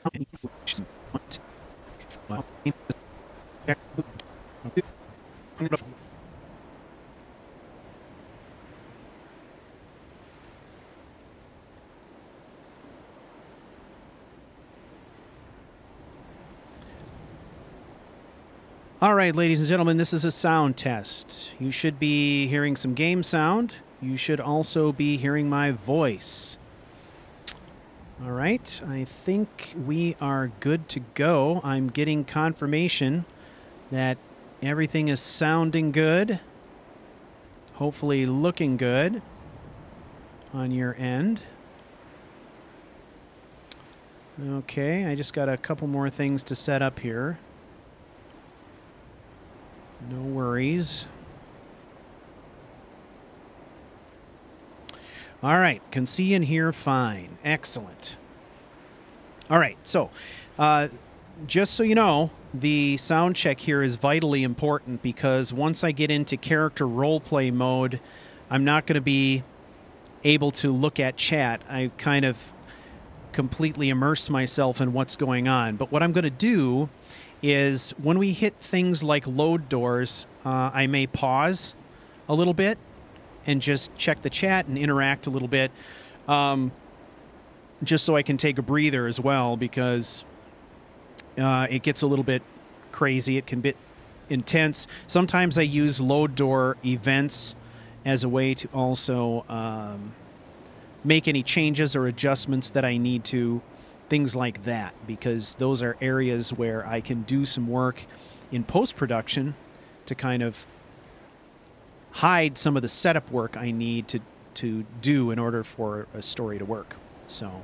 All right, ladies and gentlemen, this is a sound test. You should be hearing some game sound. You should also be hearing my voice. All right, I think we are good to go. I'm getting confirmation that everything is sounding good, hopefully looking good on your end. Okay, I just got a couple more things to set up here. No worries. All right, can see and hear fine. Excellent. All right, so just so you know, the sound check here is vitally important because once I get into character roleplay mode, I'm not going to be able to look at chat. I kind of completely immerse myself in what's going on. But what I'm going to do is when we hit things like load doors, I may pause a little bit and just check the chat and interact a little bit, just so I can take a breather as well, because it gets a little bit crazy. It can be intense. Sometimes I use load door events as a way to also make any changes or adjustments that I need to, things like that, because those are areas where I can do some work in post-production to kind of hide some of the setup work I need to do in order for a story to work. So,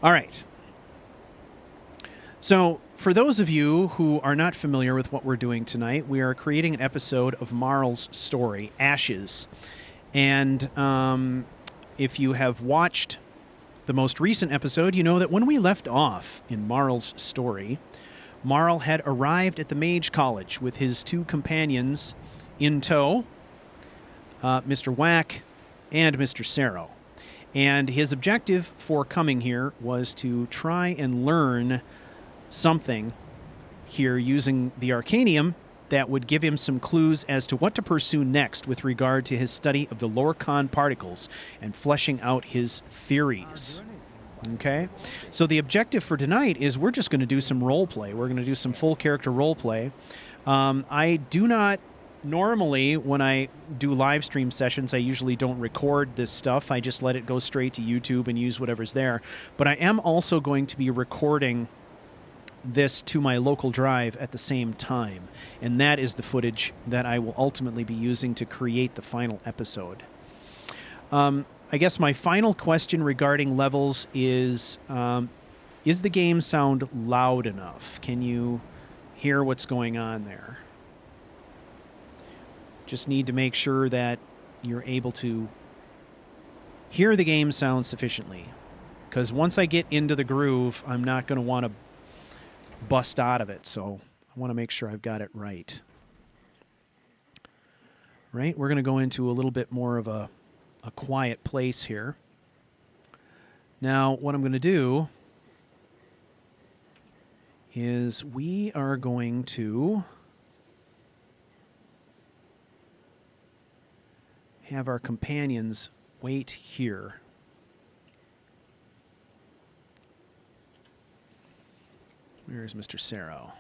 all right. So, for those of you who are not familiar with what we're doing tonight, we are creating an episode of Marl's story, Ashes. And if you have watched the most recent episode, you know that when we left off in Marl's story, Marl had arrived at the Mage College with his two companions in tow, Mr. Whack and Mr. Sarrow. And his objective for coming here was to try and learn something here using the Arcanium that would give him some clues as to what to pursue next with regard to his study of the Lorcan particles and fleshing out his theories. Okay? So the objective for tonight is we're just going to do some role play. We're going to do some full character role play. I do not normally, when I do live stream sessions, I usually don't record this stuff. I just let it go straight to YouTube and use whatever's there. But I am also going to be recording this to my local drive at the same time. And that is the footage that I will ultimately be using to create the final episode. I guess my final question regarding levels is the game sound loud enough? Can you hear what's going on there? Just need to make sure that you're able to hear the game sound sufficiently. Because once I get into the groove, I'm not going to want to bust out of it. So I want to make sure I've got it right. Right? We're going to go into a little bit more of a quiet place here. Now, what I'm going to do is we are going to have our companions wait here. Where's Mr. Sarrow?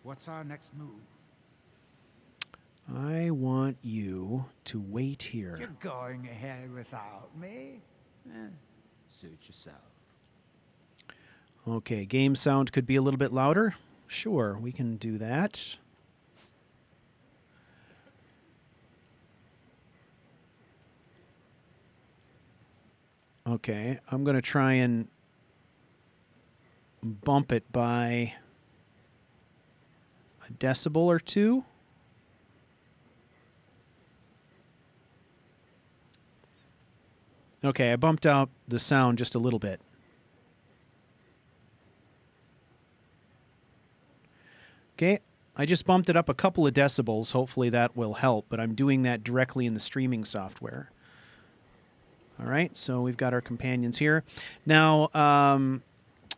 What's our next move? I want you to wait here. You're going ahead without me? Suit yourself. Okay, game sound could be a little bit louder. Sure, we can do that. Okay, I'm going to try and bump it by a decibel or two. Okay, I bumped out the sound just a little bit. Okay, I just bumped it up a couple of decibels. Hopefully that will help, but I'm doing that directly in the streaming software. All right, so we've got our companions here. Now,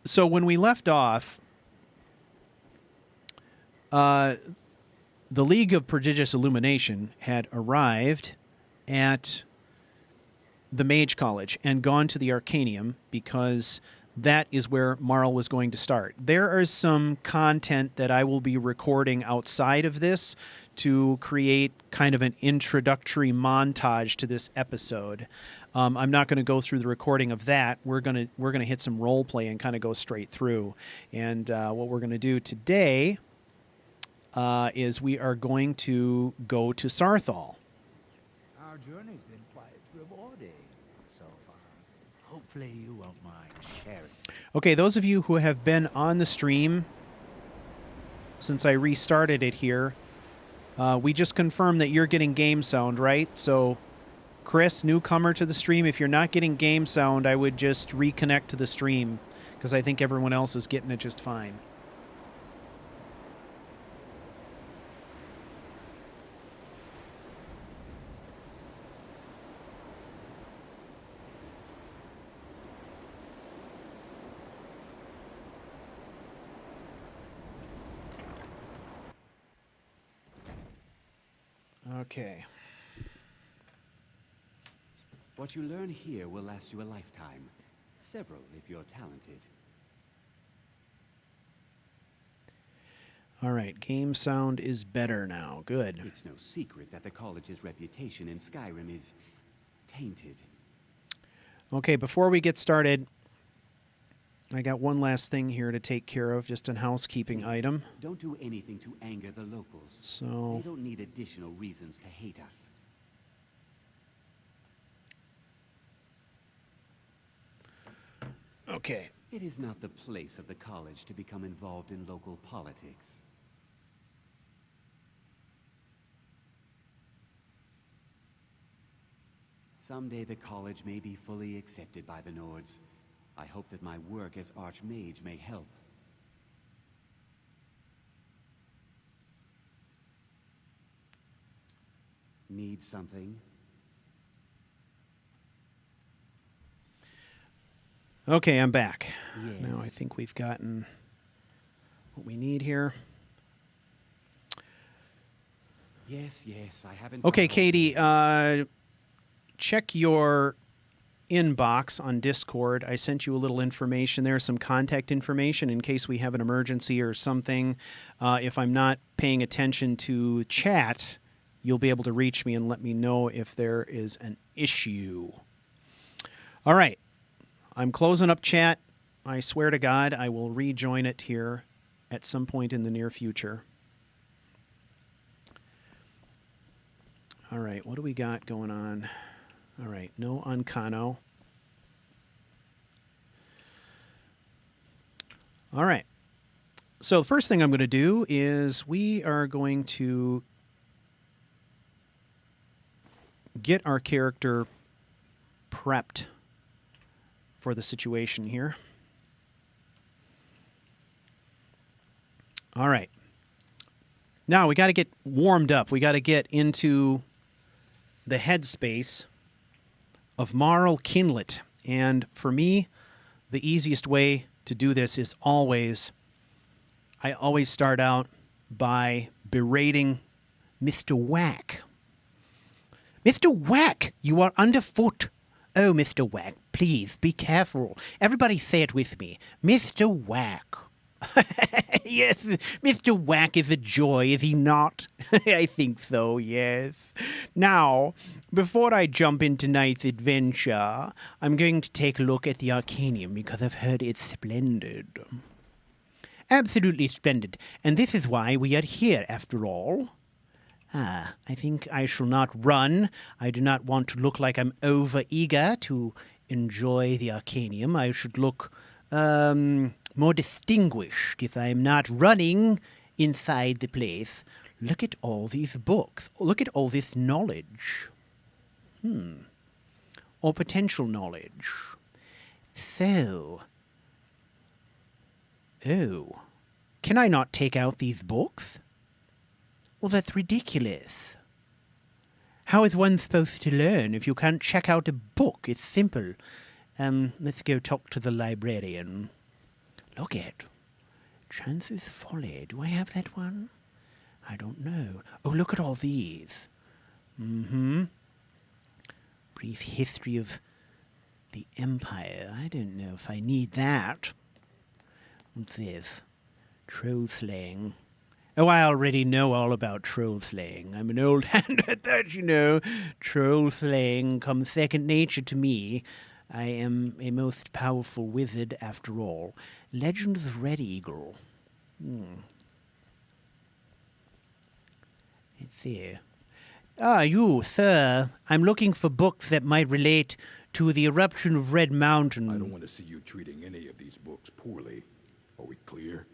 So when we left off, the League of Prodigious Illumination had arrived at the Mage College and gone to the Arcanium because that is where Marl was going to start. There is some content that I will be recording outside of this to create kind of an introductory montage to this episode. I'm not going to go through the recording of that. We're gonna hit some role play and kind of go straight through. And what we're going to do today is we are going to go to Sarthal. Our journey's been quite rewarding so far. Hopefully you won't mind sharing. Okay, those of you who have been on the stream since I restarted it here, we just confirmed that you're getting game sound, right? So, Chris, newcomer to the stream, if you're not getting game sound, I would just reconnect to the stream because I think everyone else is getting it just fine. Okay. What you learn here will last you a lifetime. Several, if you're talented. All right, game sound is better now. Good. It's no secret that the college's reputation in Skyrim is tainted. Okay, before we get started, I got one last thing here to take care of, just an housekeeping item. Don't do anything to anger the locals. So, they don't need additional reasons to hate us. okay. It is not the place of the college to become involved in local politics. Someday the college may be fully accepted by the Nords. I hope that my work as Archmage may help. Need something? Okay, I'm back. Yes. Now I think we've gotten what we need here. Yes, I haven't... Okay, Katie, check your inbox on Discord. I sent you a little information there, some contact information in case we have an emergency or something. If I'm not paying attention to chat, you'll be able to reach me and let me know if there is an issue. All right. I'm closing up chat. I swear to God, I will rejoin it here at some point in the near future. All right, what do we got going on? All right, no Ancano. All right. So the first thing I'm going to do is we are going to get our character prepped for the situation here. All right. Now we got to get warmed up. We got to get into the headspace of Marl Kinlet. And for me, the easiest way to do this is I always start out by berating Mr. Whack. Mr. Whack, you are underfoot. Oh, Mr. Whack, please be careful. Everybody say it with me. Mr. Whack. Yes, Mr. Whack is a joy, is he not? I think so, yes. Now, before I jump into tonight's adventure, I'm going to take a look at the Arcanium because I've heard it's splendid. Absolutely splendid. And this is why we are here, after all. I think I shall not run. I do not want to look like I'm over-eager to enjoy the Arcanium. I should look more distinguished if I'm not running inside the place. Look at all these books. Look at all this knowledge. Or potential knowledge. So... Oh. Can I not take out these books? Well, that's ridiculous. How is one supposed to learn if you can't check out a book? It's simple. Let's go talk to the librarian. look at. Chance's Folly. Do I have that one? I don't know. Oh, look at all these. Brief history of the Empire. I don't know if I need that. What's this? Troll slaying. Oh, I already know all about troll slaying. I'm an old hand at that, you know. Troll slaying comes second nature to me. I am a most powerful wizard after all. Legends of Red Eagle. Let's see. Ah, you, sir. I'm looking for books that might relate to the eruption of Red Mountain. I don't want to see you treating any of these books poorly. Are we clear?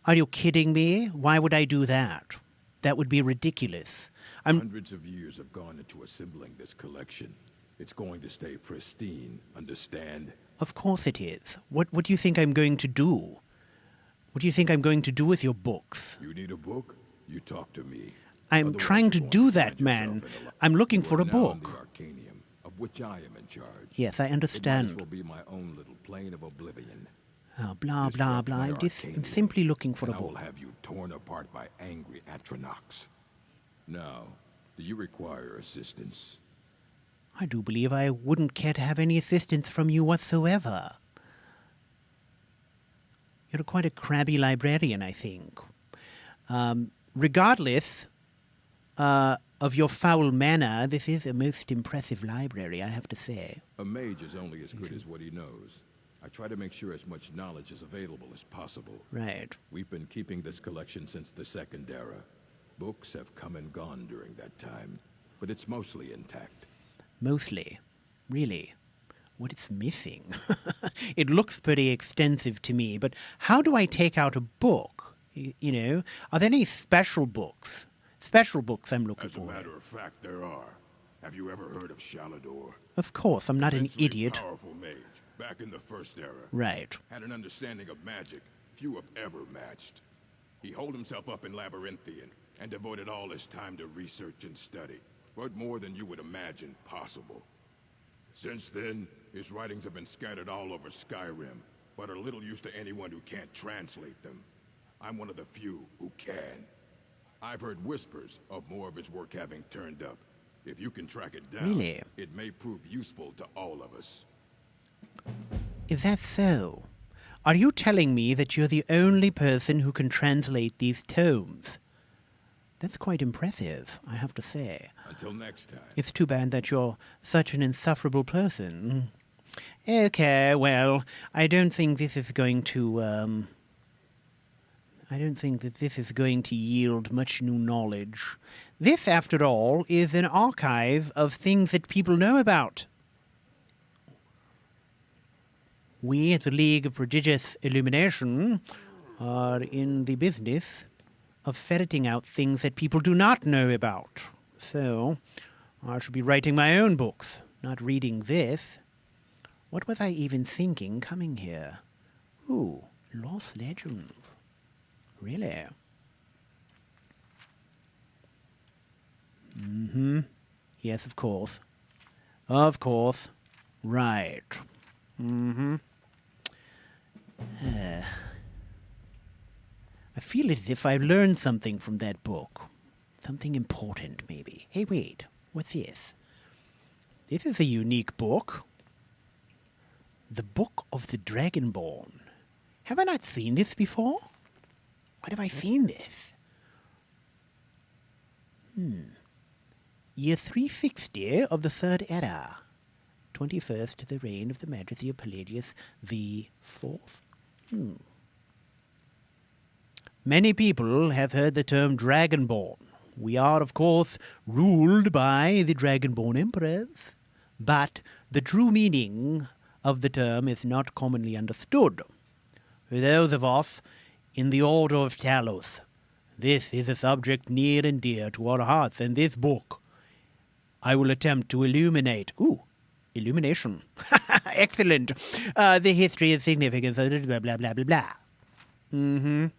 Are you kidding me? Why would I do that? That would be ridiculous. Hundreds of years have gone into assembling this collection. It's going to stay pristine, understand? Of course it is. What do you think I'm going to do? What do you think I'm going to do with your books? You need a book? You talk to me. I'm Otherwise trying you're to going do find that, man. yourself in a lo- I'm looking You for are a now book. in the Arcanium, of which I am in charge. Yes, I It might as understand. well be my own little plane of oblivion. Oh, blah, Disrupt blah, blah. my I'm Arcanium, simply looking for and a I will book. have you torn apart by angry Atronachs. Now, do you require assistance? I do believe I wouldn't care to have any assistance from you whatsoever. You're quite a crabby librarian, I think. Regardless of your foul manner, this is a most impressive library, I have to say. A mage is only as good as what he knows. I try to make sure as much knowledge is available as possible. Right. We've been keeping this collection since the Second Era. Books have come and gone during that time, but it's mostly intact. Mostly. Really. What it's missing. It looks pretty extensive to me, but how do I take out a book? You know, are there any special books? Special books I'm looking As a for. matter of fact, there are. Have you ever heard of Shalador? Of course, I'm not an Immensely idiot. Powerful mage, back in the First Era. Right. Had an understanding of magic few have ever matched. He holed himself up in Labyrinthian and devoted all his time to research and study, but more than you would imagine possible. Since then, his writings have been scattered all over Skyrim, but are little use to anyone who can't translate them. I'm one of the few who can. I've heard whispers of more of his work having turned up. If you can track it down, Really? it may prove useful to all of us. Is that so? Are you telling me that you're the only person who can translate these tomes? That's quite impressive, I have to say. Until next time. It's too bad that you're such an insufferable person. Okay, well, I don't think this is going to, I don't think that this is going to yield much new knowledge. This, after all, is an archive of things that people know about. We at the League of Prodigious Illumination are in the business of ferreting out things that people do not know about. So, I should be writing my own books, not reading this. What was I even thinking coming here? Ooh, Lost Legends. Really? Yes, of course. Of course. Right. I feel as if I learned something from that book. Something important, maybe. Hey, wait. What's this? This is a unique book. The Book of the Dragonborn. Have I not seen this before? When have I seen this? Year 360 of the Third Era. 21st of the reign of the Majesty of Palladius the Fourth. Many people have heard the term Dragonborn. We are, of course, ruled by the Dragonborn Emperors, but the true meaning of the term is not commonly understood. For those of us in the Order of Talos, this is a subject near and dear to our hearts, and this book I will attempt to illuminate. Ooh, illumination. Excellent. The history and significance of blah, blah, blah, blah, blah.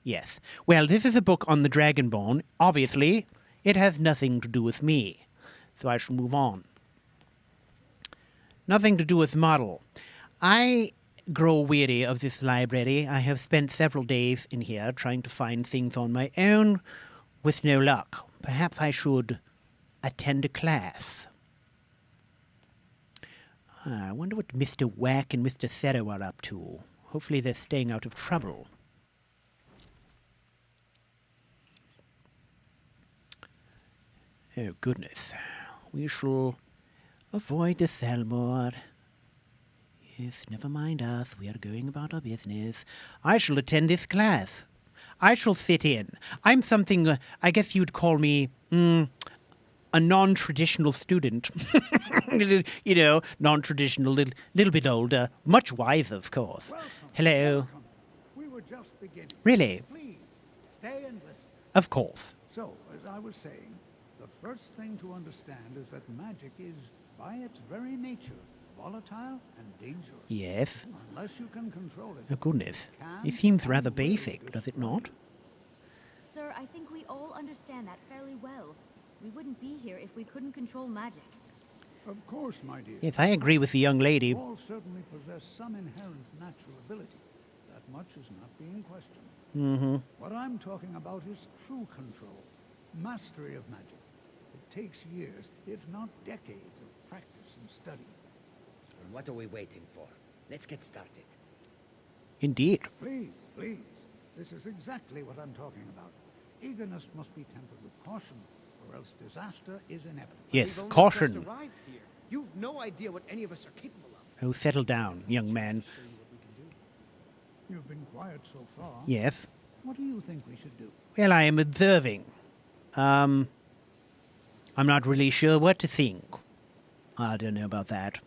Yes. Well, this is a book on the Dragonborn. Obviously, it has nothing to do with me, so I shall move on. Nothing to do with Marl. I grow weary of this library. I have spent several days in here trying to find things on my own with no luck. Perhaps I should attend a class. I wonder what Mr. Whack and Mr. Zero are up to. Hopefully they're staying out of trouble. Oh, goodness. We shall avoid the Thalmor. Yes, never mind us. We are going about our business. I shall attend this class. I shall sit in. I'm something, I guess you'd call me, a non-traditional student. You know, non-traditional, little bit older, much wiser, of course. Welcome. Hello. Welcome. We were just beginning. Really? Please, stay and listen. Of course. So, as I was saying, the first thing to understand is that magic is, by its very nature, volatile and dangerous. Yes. Unless you can control it. Oh, goodness. can It seems and rather will basic, does it destroy not? you. Sir, I think we all understand that fairly well. We wouldn't be here if we couldn't control magic. Of course, my dear. Yes, I agree with the young lady. All certainly possess some inherent natural ability. That much is not being questioned. Mm-hmm. What I'm talking about is true control, mastery of magic. It takes years, if not decades, of practice and study. And what are we waiting for? Let's get started. Indeed. Please, please. This is exactly what I'm talking about. Eagerness must be tempered with caution, or else disaster is inevitable. Yes, We've only caution. just arrived here. You've no idea what any of us are capable of. Oh, settle down, young man. Show you what we can do. You've been quiet so far. Yes. What do you think we should do? Well, I am observing. I'm not really sure what to think. I don't know about that.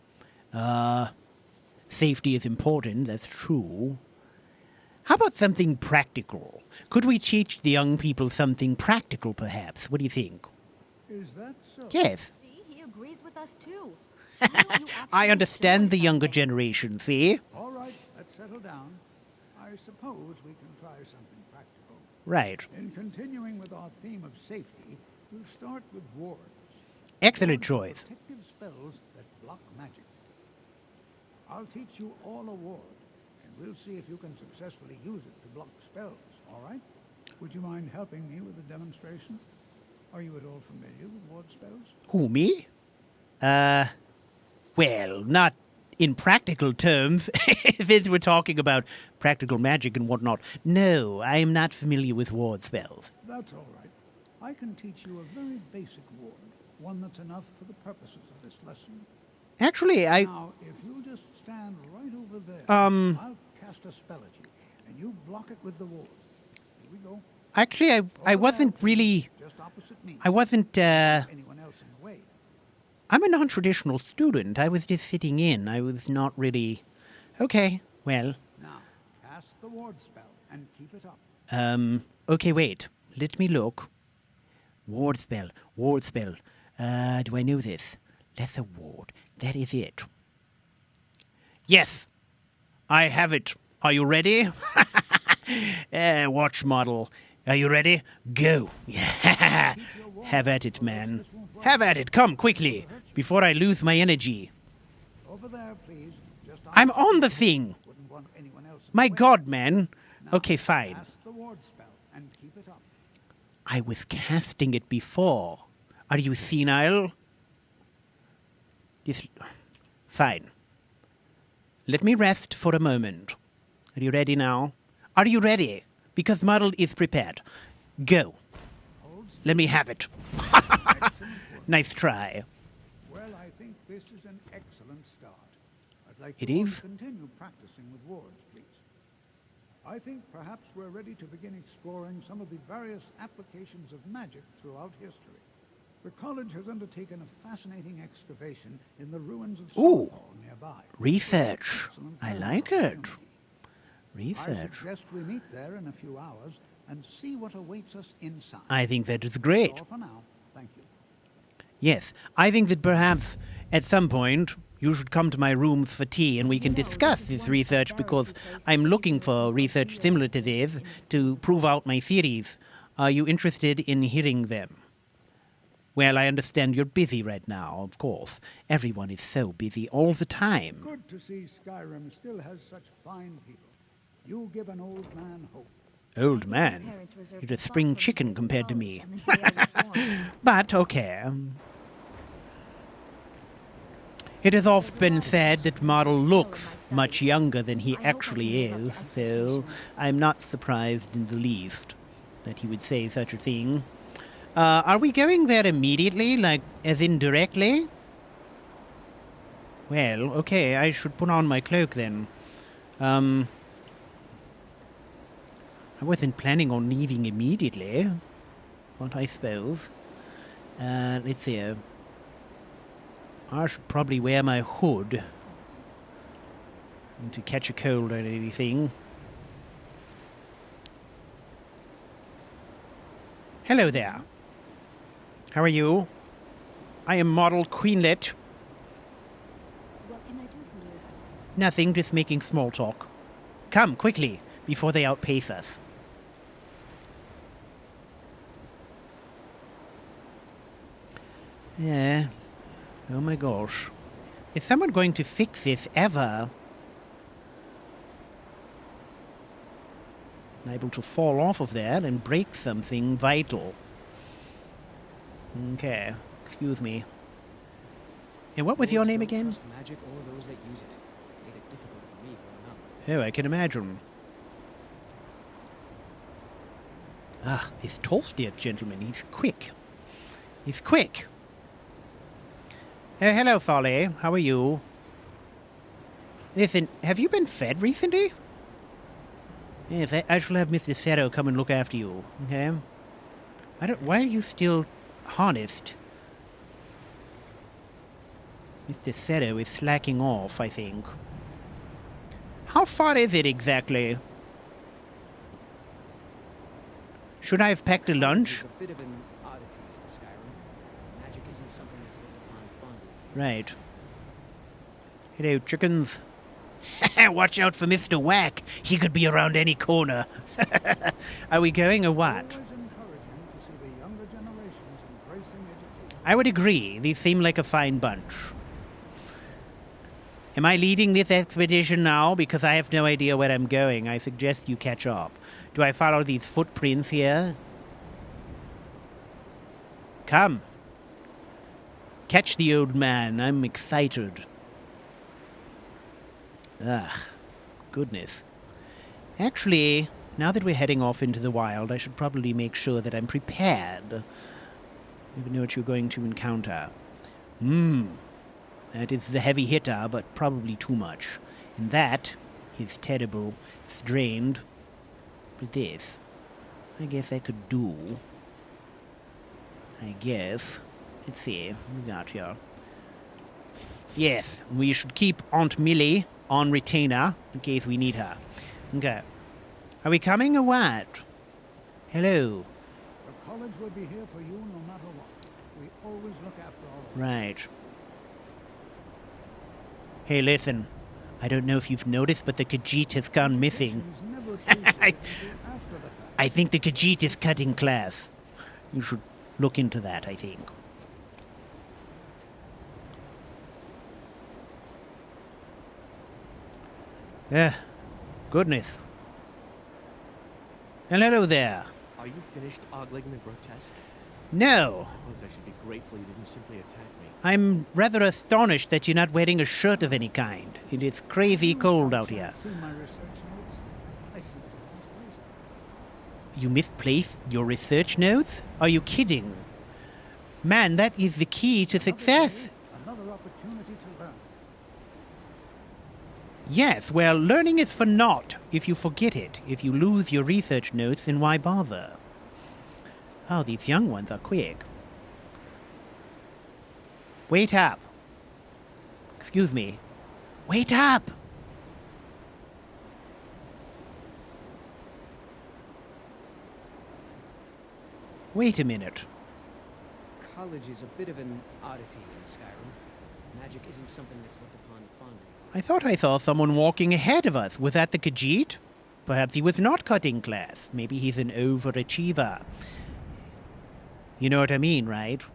Safety is important, that's true. How about something practical? Could we teach the young people something practical, perhaps? What do you think? Is that so? Yes. See, he agrees with us too. You actually I understand the enjoy younger something. generation, see? All right, let's settle down. I suppose we can try something practical. Right. In continuing with our theme of safety, we'll start with wards. Excellent Wards are choice. Protective spells that block magic. I'll teach you all a ward, and we'll see if you can successfully use it to block spells, all right? Would you mind helping me with the demonstration? Are you at all familiar with ward spells? Who, me? Well, not in practical terms, since we're talking about practical magic and whatnot. No, I am not familiar with ward spells. That's all right. I can teach you a very basic ward, one that's enough for the purposes of this lesson. Actually, Now, if you just stand right over there, I'll cast a spell at you, and you block it with the ward. Here we go. Actually, I Over there, wasn't please, really, just opposite me. I wasn't, Anyone else in the way? I'm a non-traditional student. I was just sitting in. I was not really, okay, well, Now, cast the ward spell and keep it up. okay, wait. Let me look. Ward spell, ward spell. Do I know this? Lesser ward. That is it. Yes, I have it. Are you ready? Watch model. Are you ready? Go. Have at it, man. Have at it. Come, quickly, before I lose my energy. Over there, please. Just I'm opposite on the me. thing. Wouldn't want anyone else in My the way. God, man. Now, Okay, fine. Cast the ward spell and keep it up. I was casting it before. Are you senile? This... Fine. Let me rest for a moment. Are you ready now? Are you ready? Because Marl is prepared. Go. Hold still. Let me have it. Excellent work. Nice try. Well, I think this is an excellent start. I'd like It you all is? to continue practicing with wards, please. I think perhaps we're ready to begin exploring some of the various applications of magic throughout history. The college has undertaken a fascinating excavation in the ruins of Ooh. Southall nearby. Research. Excellent I work like by the it. community. I Research. suggest we meet there in a few hours and see what awaits us inside. I think that is That's great. all for now. Thank you. Yes, I think that perhaps at some point you should come to my rooms for tea and we can No, discuss this is this one of the research very because few places I'm where looking there's for some research real similar to this in to this prove out my theories. Are you interested in hearing them? Well, I understand you're busy right now, of course. Everyone is so busy all the time. Good to see Skyrim still has such fine people. You give an old man hope. Old My man? parents reserved You're a spot spring for me chicken in compared to college me. on the day I was born. But, okay. It has often been said that Marl looks much younger than he actually is, so I'm not surprised in the least that he would say such a thing. Are we going there immediately, like, as in directly? Well, okay, I should put on my cloak then. I wasn't planning on leaving immediately, but I suppose. Let's see. I should probably wear my hood to catch a cold or anything. Hello there. How are you? I am Model Queenlet. What can I do for you? Nothing, just making small talk. Come, quickly, before they outpace us. Yeah. Oh my gosh. Is someone going to fix this ever? Able to fall off of that and break something vital. Okay. Excuse me. And what was your name again? Magic or those that use it. Made it difficult for me growing up. Oh, I can imagine. Ah, this Tolstead gentleman, he's quick. He's quick. Oh, hello, Folly. How are you? Listen, have you been fed recently? Yes, I shall have Mr. Zero come and look after you, okay? Why are you still harnessed? Mr. Zero is slacking off, I think. How far is it exactly? Should I have packed a lunch? There's a bit of an oddity in Skyrim. Magic isn't something that's looked upon fondly. Right. Hello, chickens. Watch out for Mr. Whack. He could be around any corner. Are we going or what? Always encouraging to see the younger generations embracing education. I would agree. These seem like a fine bunch. Am I leading this expedition now? Because I have no idea where I'm going. I suggest you catch up. Do I follow these footprints here? Come. Catch the old man. I'm excited. Ah, goodness. Actually, now that we're heading off into the wild, I should probably make sure that I'm prepared. You know what you're going to encounter. That is the heavy hitter, but probably too much. And that is terrible. It's drained. But this, I guess I could do. I guess. Let's see. What we got here? Yes, we should keep Aunt Millie on retainer in case we need her. Okay. Are we coming or what? Hello. The college will be here for you no matter what. We always look after all of you. Right. Hey, listen. I don't know if you've noticed, but the Khajiit has gone missing. Education's never appreciated until after the fact. I think the Khajiit is cutting class. You should look into that, I think. Goodness. And hello there. Are you finished ogling the grotesque? No. I suppose I should be grateful you didn't simply attack me. I'm rather astonished that you're not wearing a shirt of any kind. It is crazy cold out here. See my research notes? I see them misplaced. You misplaced your research notes? Are you kidding? Man, that is the key to success. Another opportunity to learn. Yes, well, learning is for naught if you forget it. If you lose your research notes, then why bother? Oh, these young ones are quick. Wait up. Excuse me. Wait up! Wait a minute. College is a bit of an oddity in Skyrim. Magic isn't something that's looked upon fondly. I thought I saw someone walking ahead of us. Was that the Khajiit? Perhaps he was not cutting class. Maybe he's an overachiever. You know what I mean, right?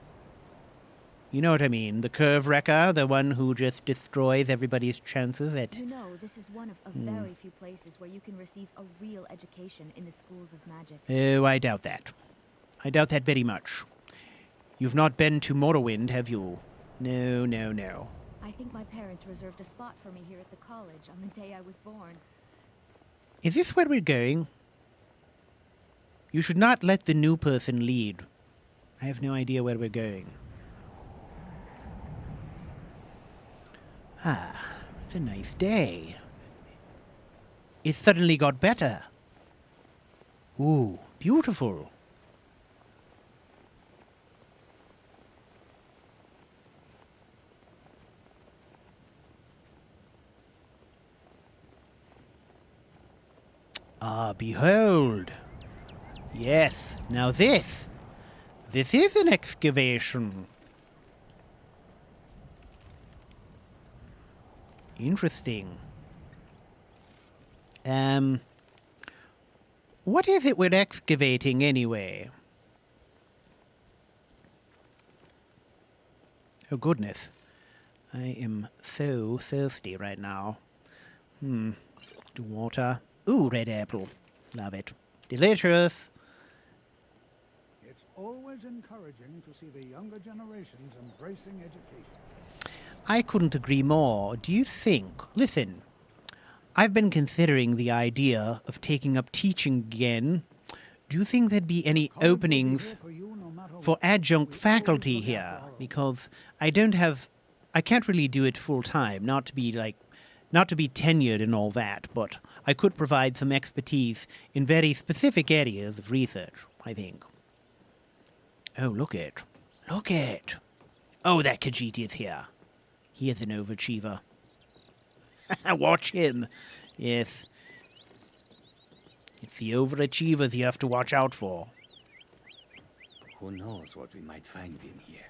You know what I mean? The curve wrecker, the one who just destroys everybody's chances at... You know, this is one of a very few places where you can receive a real education in the schools of magic. Oh, I doubt that. I doubt that very much. You've not been to Morrowind, have you? No, no, no. I think my parents reserved a spot for me here at the college on the day I was born. Is this where we're going? You should not let the new person lead. I have no idea where we're going. Ah, it's a nice day. It suddenly got better. Ooh, beautiful. Ah, behold. Yes, now this. This is an excavation. Interesting. What is it we're excavating anyway? Oh, goodness. I am so thirsty right now. Do water. Ooh, red apple. Love it. Delicious. It's always encouraging to see the younger generations embracing education. I couldn't agree more. Do you think... Listen, I've been considering the idea of taking up teaching again. Do you think there'd be any College will be openings here for you no matter for what. adjunct We always faculty look here? after our own. Because I can't really do it full time, not to be tenured and all that, but I could provide some expertise in very specific areas of research, I think. Oh, look it. Look it. Oh, that Khajiit is here. He is an overachiever. Watch him. Yes. It's the overachievers you have to watch out for. Who knows what we might find in here?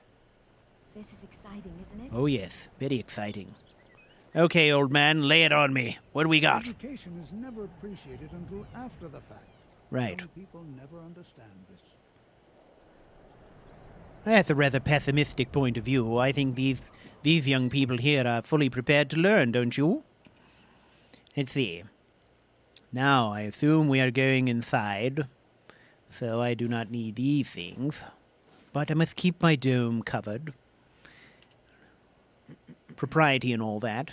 This is exciting, isn't it? Oh, yes. Very exciting. Okay, old man, lay it on me. What do we got? Education is never appreciated until after the fact. Right. Young people never understand this. That's a rather pessimistic point of view. I think these young people here are fully prepared to learn, don't you? Let's see. Now, I assume we are going inside, so I do not need these things. But I must keep my dome covered. Propriety and all that.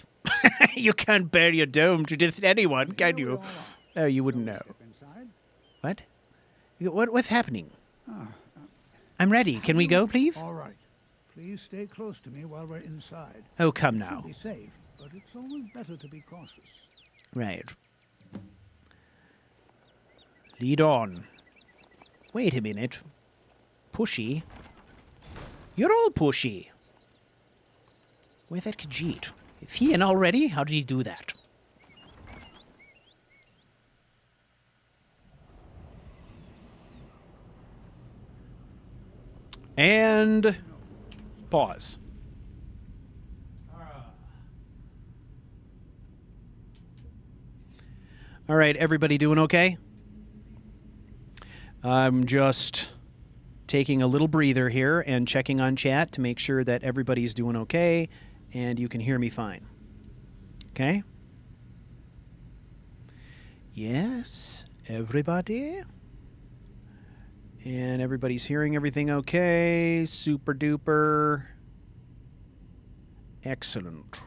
You can't bare your dome to just anyone, can Here we you? all are. Oh, you wouldn't Don't know. step inside. What? What's happening? I'm ready. Can we go, please? All right. Please stay close to me while we're inside. Oh, come Should now. be safe, but it's always better to be cautious. Right. Lead on. Wait a minute. Pushy? You're all pushy. Where's that Khajiit? Is he in already? How did he do that? And pause. All right, everybody doing okay? I'm just taking a little breather here and checking on chat to make sure that everybody's doing okay and you can hear me fine. Okay? Yes, everybody? And everybody's hearing everything okay. Super duper. Excellent.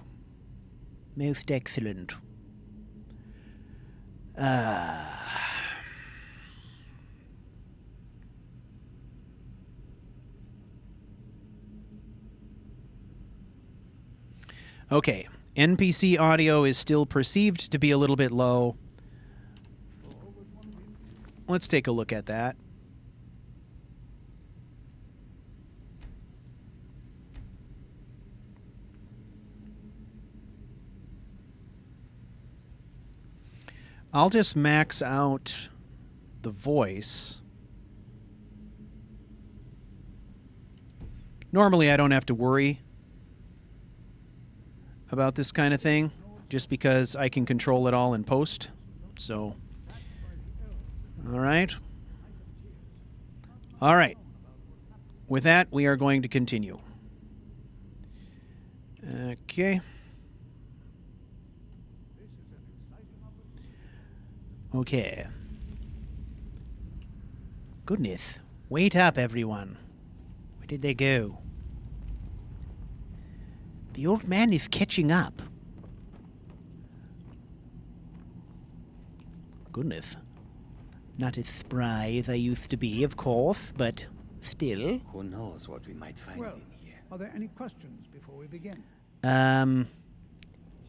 Most excellent. Okay. NPC audio is still perceived to be a little bit low. Let's take a look at that. I'll just max out the voice. Normally, I don't have to worry about this kind of thing, just because I can control it all in post. So, all right. All right. With that, we are going to continue. Okay. Okay. Goodness. Wait up, everyone. Where did they go? The old man is catching up. Goodness. Not as spry as I used to be, of course, but still. Who knows what we might find Well, in here? are there any questions before we begin?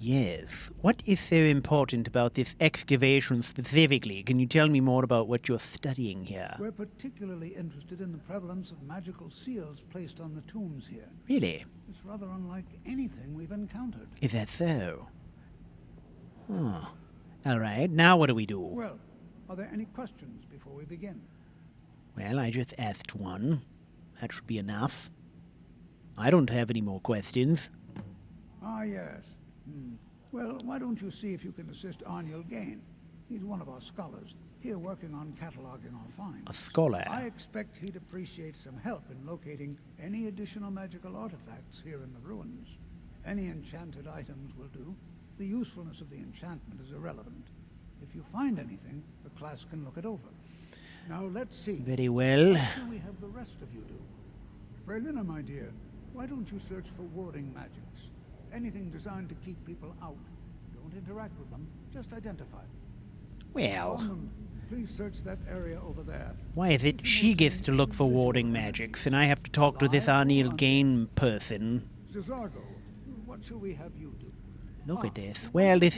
Yes. What is so important about this excavation specifically? Can you tell me more about what you're studying here? We're particularly interested in the prevalence of magical seals placed on the tombs here. Really? It's rather unlike anything we've encountered. Is that so? Huh. All right, now what do we do? Well, are there any questions before we begin? Well, I just asked one. That should be enough. I don't have any more questions. Ah, yes. Well, why don't you see if you can assist Arniel Gain? He's one of our scholars, here working on cataloging our finds. A scholar. I expect he'd appreciate some help in locating any additional magical artifacts here in the ruins. Any enchanted items will do. The usefulness of the enchantment is irrelevant. If you find anything, the class can look it over. Now let's see. Very well. What shall we have the rest of you do? Berliner, my dear, why don't you search for warding magics? Anything designed to keep people out. Don't interact with them, just identify them. Well, Longman, please search that area over there. why is it she gets to look for warding magics and I have to talk to this Arniel Gain person? Cesargo, what shall we have you do? Look at this. Well, this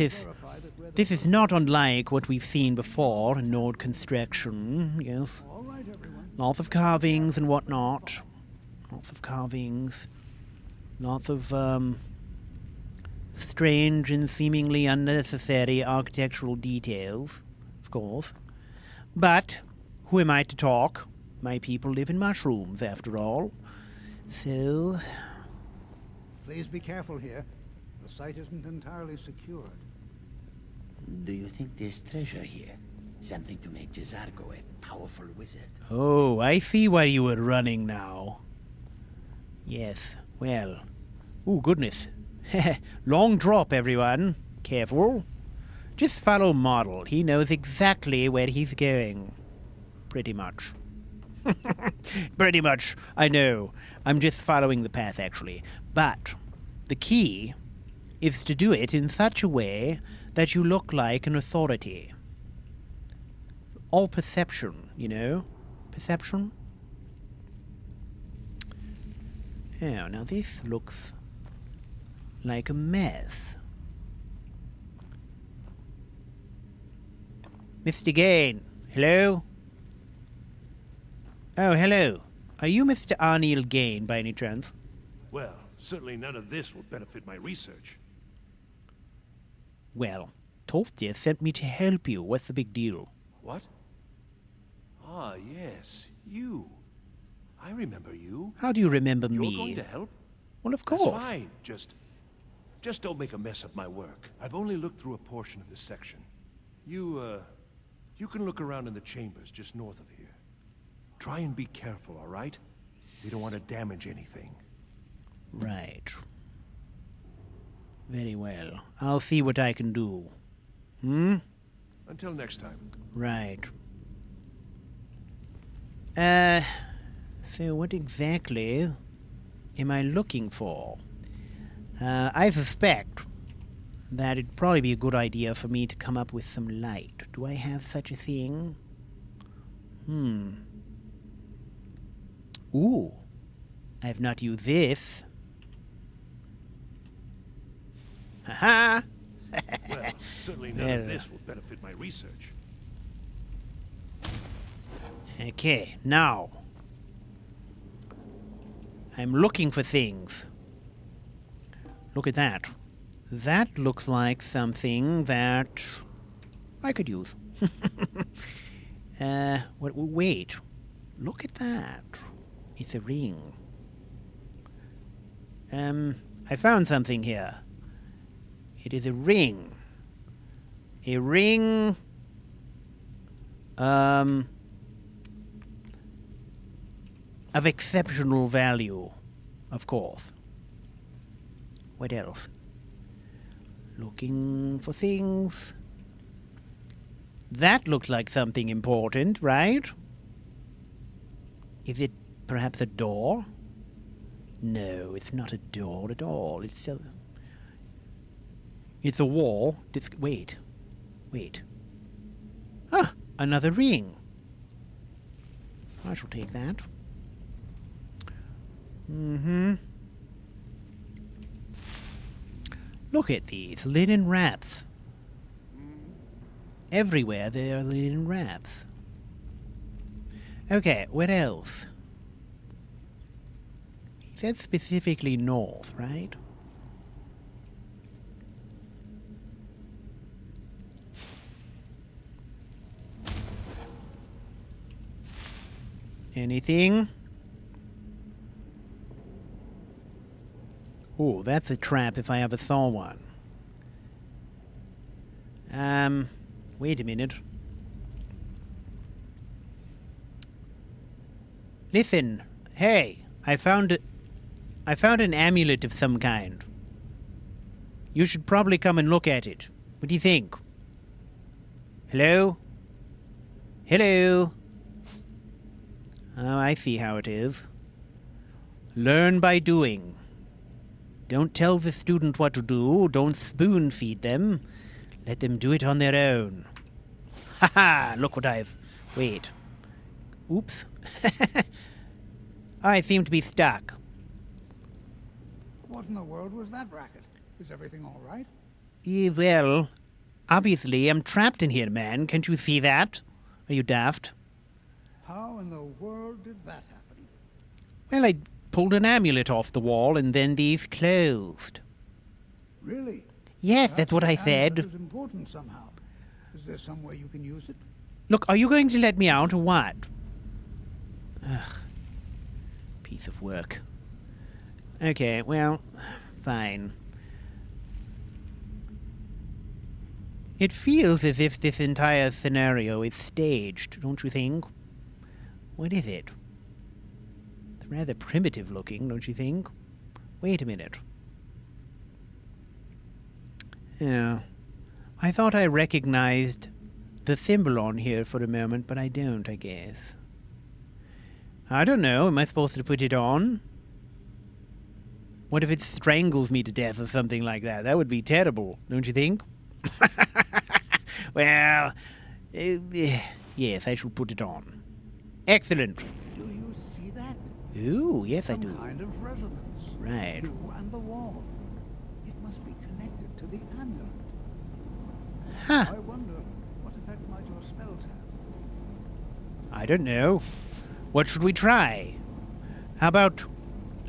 is not unlike what we've seen before in Nord construction, yes. All right, everyone. Lots of carvings and whatnot. Lots of carvings. Lots of, strange and seemingly unnecessary architectural details, of course. But who am I to talk? My people live in mushrooms, after all. So, Please be careful here. The site isn't entirely secured. Do you think there's treasure here? Something to make Cesargo a powerful wizard? oh, I see why you were running now. Yes, well. Ooh, goodness. Long drop, everyone. Careful. Just follow Marl. He knows exactly where he's going. Pretty much. Pretty much, I know. I'm just following the path, actually. But the key is to do it in such a way that you look like an authority. All perception, you know? Perception? Oh, now this looks like a mess. Mr. Gain, hello? Oh, hello. Are you Mr. Arniel Gain, by any chance? Well, certainly none of this will benefit my research. Well, Tolfdir sent me to help you. What's the big deal? What? Ah, yes, you. I remember you. How do you remember You're me? going to help? Well, of course. That's fine. Just don't make a mess of my work. I've only looked through a portion of this section. You can look around in the chambers just north of here. Try and be careful, all right? We don't want to damage anything. Right. Very well. I'll see what I can do. Hmm? Until next time. Right. So what exactly am I looking for? I suspect that it'd probably be a good idea for me to come up with some light. Do I have such a thing? Ooh. I have not used this. Ha-ha! Well, certainly none of this will benefit my research. Okay, now. I'm looking for things. Look at that. That looks like something that I could use. Wait. Look at that. It's a ring. I found something here. It is a ring. A ring, of exceptional value, of course. What else? Looking for things. That looks like something important, right? Is it perhaps a door? No, it's not a door at all. It's a wall. Wait. Ah, another ring. I shall take that. Look at these linen wraps. Everywhere there are linen wraps. Okay, what else? He said specifically north, right? Anything? Oh, that's a trap if I ever saw one. Wait a minute. Listen, hey, I found an amulet of some kind. You should probably come and look at it. What do you think? Hello? Hello? Oh, I see how it is. Learn by doing. Don't tell the student what to do. Don't spoon feed them. Let them do it on their own. Ha ha! Look what I've... Wait. Oops. I seem to be stuck. What in the world was that racket? Is everything all right? Well, obviously I'm trapped in here, man. Can't you see that? Are you daft? How in the world did that happen? Well, I pulled an amulet off the wall and then these closed. Really? Yes, that's what I That said. amulet is important somehow. Is there some way you can use it? Look, are you going to let me out or what? Ugh. Piece of work. Okay, well, fine. It feels as if this entire scenario is staged, don't you think? What is it? It's rather primitive looking, don't you think? Wait a minute. Yeah. I thought I recognized the symbol on here for a moment, but I don't, I guess. I don't know. Am I supposed to put it on? What if it strangles me to death or something like that? That would be terrible, don't you think? Well, yes, I shall put it on. Excellent. Do you see that? Ooh, yes, I Some do. kind of resonance. Right. You and the wall. It must be connected to the amulet. Huh. I wonder, what effect might your spells have? I don't know. What should we try? How about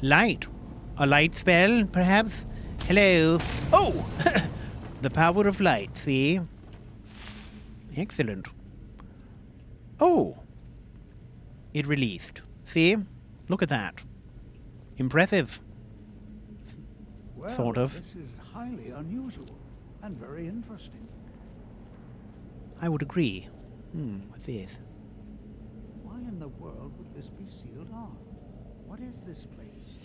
light? A light spell, perhaps? Hello? Oh! The power of light, see? Excellent. Oh! It released. See? Look at that. Impressive. Well, Sort of. This is highly unusual and very interesting. I would agree. What's this? Why in the world would this be sealed off? What is this place?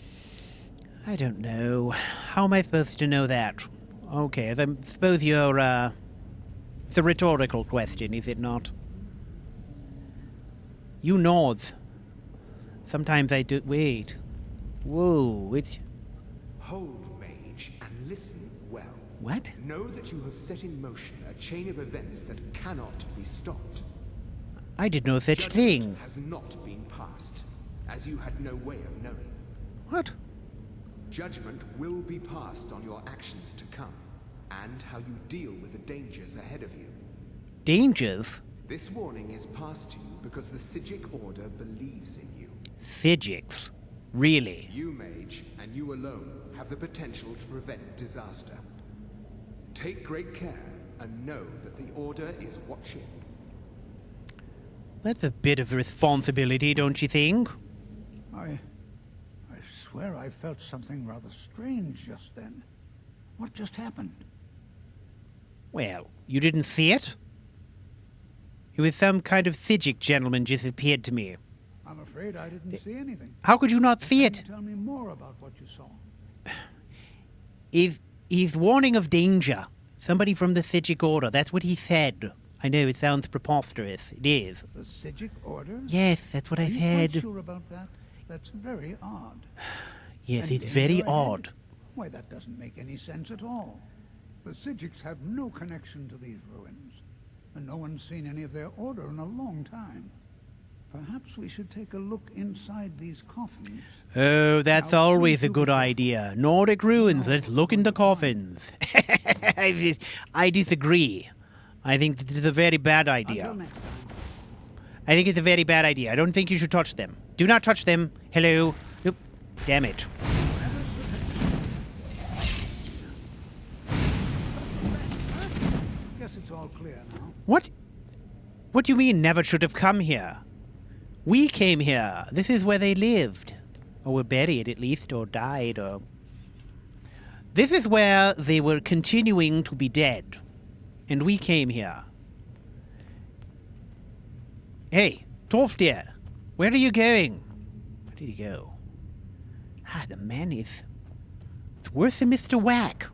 I don't know. How am I supposed to know that? Okay, I suppose you're, it's a rhetorical question, is it not? You nods. Sometimes I do... Wait. Whoa, it's... Hold, mage, and listen well. What? Know that you have set in motion a chain of events that cannot be stopped. I did no such Judgment thing. has not been passed, as you had no way of knowing. What? Judgment will be passed on your actions to come, and how you deal with the dangers ahead of you. Dangers? This warning is passed to you because the Psijic Order believes in you. Physics? Really? You, mage, and you alone, have the potential to prevent disaster. Take great care, and know that the Order is watching. That's a bit of responsibility, don't you think? I swear I felt something rather strange just then. What just happened? Well, you didn't see it? It was some kind of Psijic gentleman just appeared to me. I'm afraid I didn't see anything. How could you not see Can it? you tell me more about what you saw? He's warning of danger. Somebody from the Psijic Order. That's what he said. I know it sounds preposterous. It is. The Psijic Order? Yes, that's what I Are you said. quite sure about that? That's very odd. Yes, And it's in very your head? odd. Why, that doesn't make any sense at all. The Psijics have no connection to these ruins, and no one's seen any of their order in a long time. Perhaps we should take a look inside these coffins. Oh, that's Now, always please a do good be careful. idea. Nordic ruins, let's look in the coffins. I disagree. I think that it's a very bad idea. Until next time. I think it's a very bad idea. I don't think you should touch them. Do not touch them. Hello. Nope. Damn it. Guess it's all clear now. What? What do you mean never should have come here? We came here. This is where they lived. Or were buried, at least, or died, or... This is where they were continuing to be dead. And we came here. Hey, Torfdeer, where are you going? Where did he go? Ah, the man is... It's worse than Mr. Whack.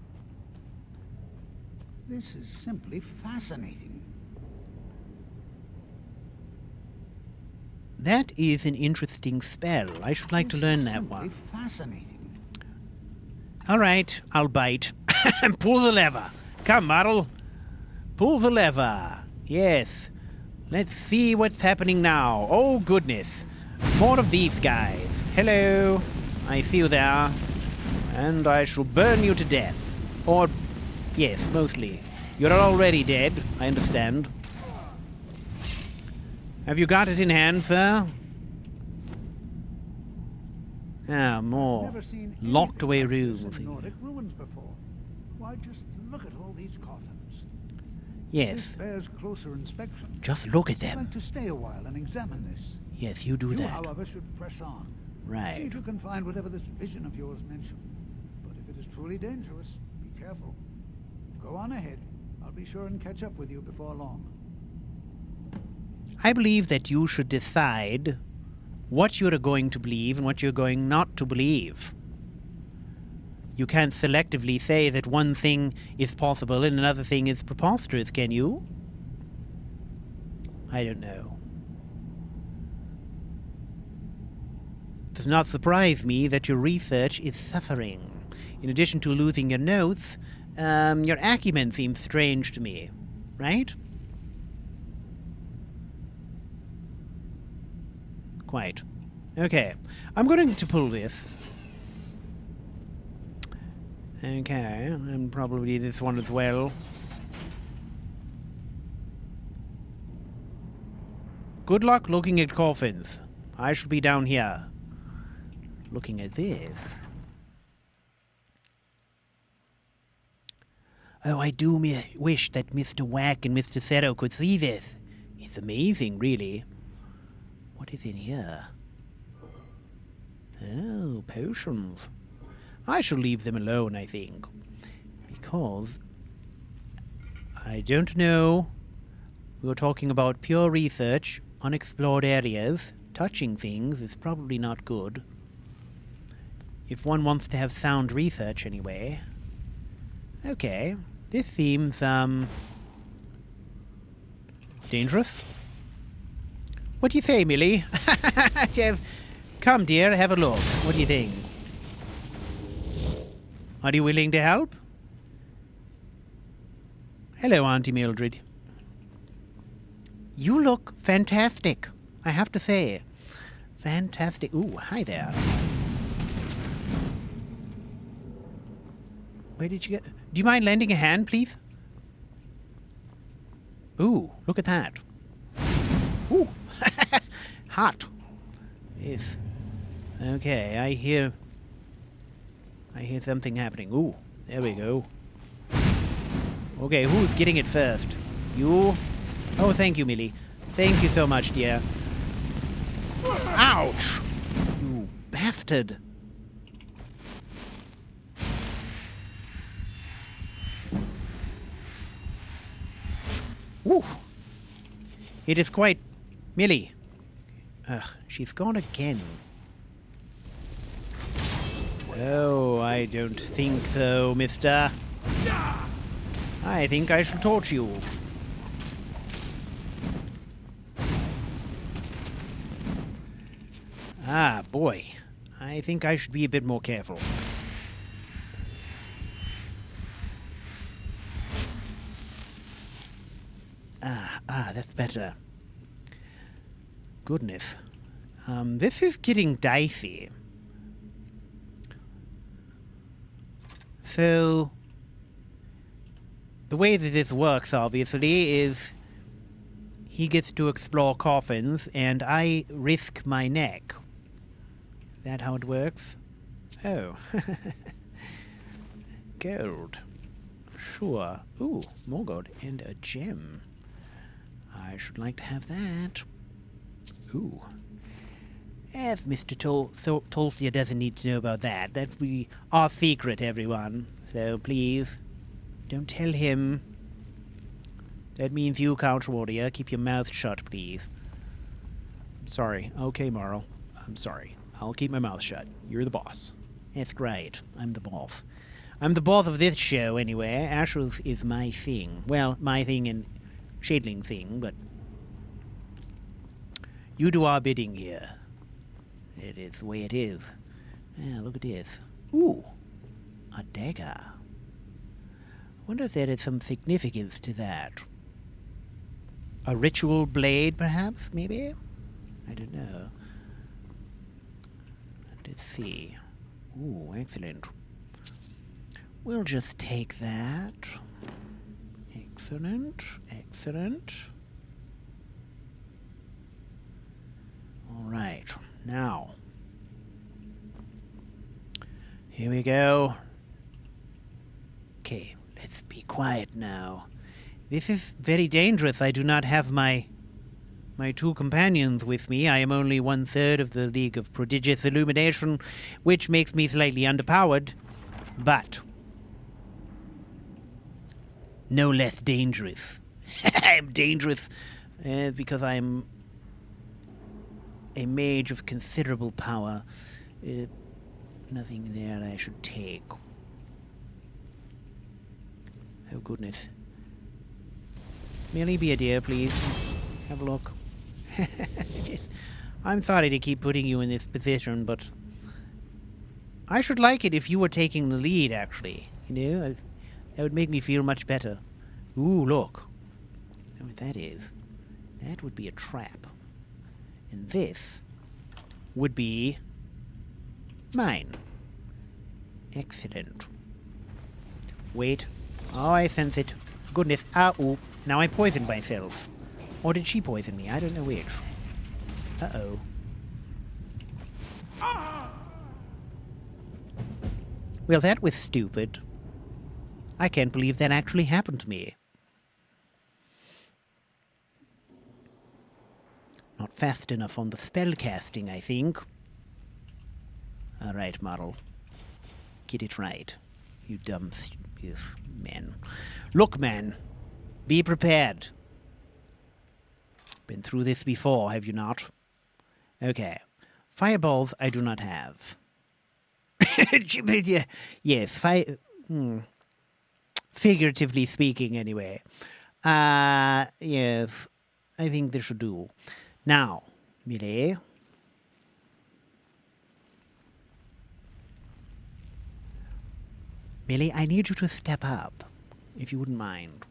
This is simply fascinating. That is an interesting spell. I should like to learn that one. Fascinating. All right, I'll bite. Pull the lever. Come, Marl. Pull the lever. Yes. Let's see what's happening now. Oh, goodness. More of these guys. Hello. I see you there. And I shall burn you to death. Or, yes, mostly. You're already dead, I understand. Have you got it in hand, sir? Ah, more Never seen locked away anything like this rooms. in Nordic ruins before. Why, just look at all these coffins. Yes, This bears closer inspection. just look at I'd them. like to stay a while and examine this. Yes, you do You, that. however, should press on. See Right. if you can find whatever this vision of yours mentioned. But if it is truly dangerous, be careful. Go on ahead. I'll be sure and catch up with you before long. I believe that you should decide what you're going to believe and what you're going not to believe. You can't selectively say that one thing is possible and another thing is preposterous, can you? I don't know. It does not surprise me that your research is suffering. In addition to losing your notes, your acumen seems strange to me, right? Quite. Okay. I'm going to pull this. Okay, and probably this one as well. Good luck looking at coffins. I shall be down here. Looking at this. Oh, I do wish that Mr. Whack and Mr. Zero could see this. It's amazing, really. What is in here? Oh, potions. I shall leave them alone, I think. Because I don't know. We were talking about pure research, unexplored areas. Touching things is probably not good. If one wants to have sound research, anyway. Okay. This seems, dangerous. What do you say, Millie? Come, dear, have a look. What do you think? Are you willing to help? Hello, Auntie Mildred. You look fantastic, I have to say. Fantastic. Ooh, hi there. Where did you get... Do you mind lending a hand, please? Ooh, look at that. Ooh. Hot. Yes. Okay, I hear something happening. Ooh, there we go. Okay, who's getting it first? You? Oh, thank you, Millie. Thank you so much, dear. Ouch! You bastard. Woo! It is quite... Millie. Ugh, she's gone again. Oh, I don't think so, mister. I think I shall torch you. Ah, boy. I think I should be a bit more careful. That's better. Goodness. This is getting dicey. So, the way that this works, obviously, is he gets to explore coffins, and I risk my neck. Is that how it works? Oh. Gold. Sure. Ooh, more gold. And a gem. I should like to have that. Ooh. If Mr. Tolstia doesn't need to know about that. That would be our secret, everyone. So please, don't tell him. That means you, CouchWarrior. Keep your mouth shut, please. I'm sorry. Okay, Marl. I'm sorry. I'll keep my mouth shut. You're the boss. That's great. I'm the boss. I'm the boss of this show, anyway. Ashes is my thing. Well, my thing and Shadling thing, but you do our bidding here. It is the way it is. Yeah, look at this. Ooh, a dagger. Wonder if there is some significance to that. A ritual blade, perhaps, maybe? I don't know. Let's see. Ooh, excellent. We'll just take that. Excellent, excellent. All right, now. Here we go. Okay, let's be quiet now. This is very dangerous. I do not have my two companions with me. I am only 1/3 of the League of Prodigious Illumination, which makes me slightly underpowered, but no less dangerous. I'm dangerous because I'm a mage of considerable power. Nothing there I should take. Oh, goodness. Merely be a dear, please. Have a look. I'm sorry to keep putting you in this position, but I should like it if you were taking the lead, actually. You know, that would make me feel much better. Ooh, look. You know what that is? That would be a trap. And this would be mine. Excellent. Wait. Oh, I sense it. Goodness. Ooh. Now I poisoned myself. Or did she poison me? I don't know which. Uh-oh. Well, that was stupid. I can't believe that actually happened to me. Not fast enough on the spell casting, I think. All right, Marl. Get it right. You dumb man. Look, man. Be prepared. Been through this before, have you not? Okay. Fireballs I do not have. Yes, figuratively speaking, anyway. Yes, I think this should do. Now, Melee. Melee, I need you to step up, if you wouldn't mind.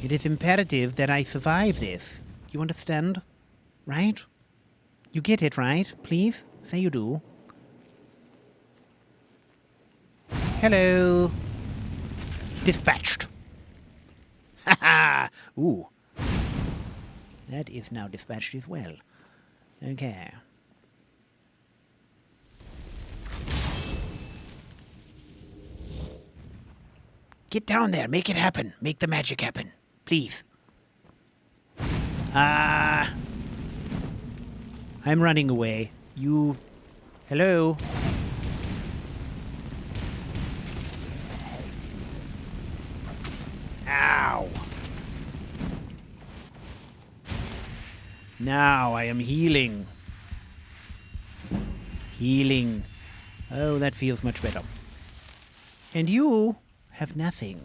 It is imperative that I survive this. You understand? Right? You get it, right? Please? Say you do. Hello. Dispatched. Ha-ha! Ooh. That is now dispatched as well. Okay. Get down there. Make it happen. Make the magic happen. Please. I'm running away. You... Hello? Ow. Now I am healing. Healing. Oh, that feels much better. And you have nothing.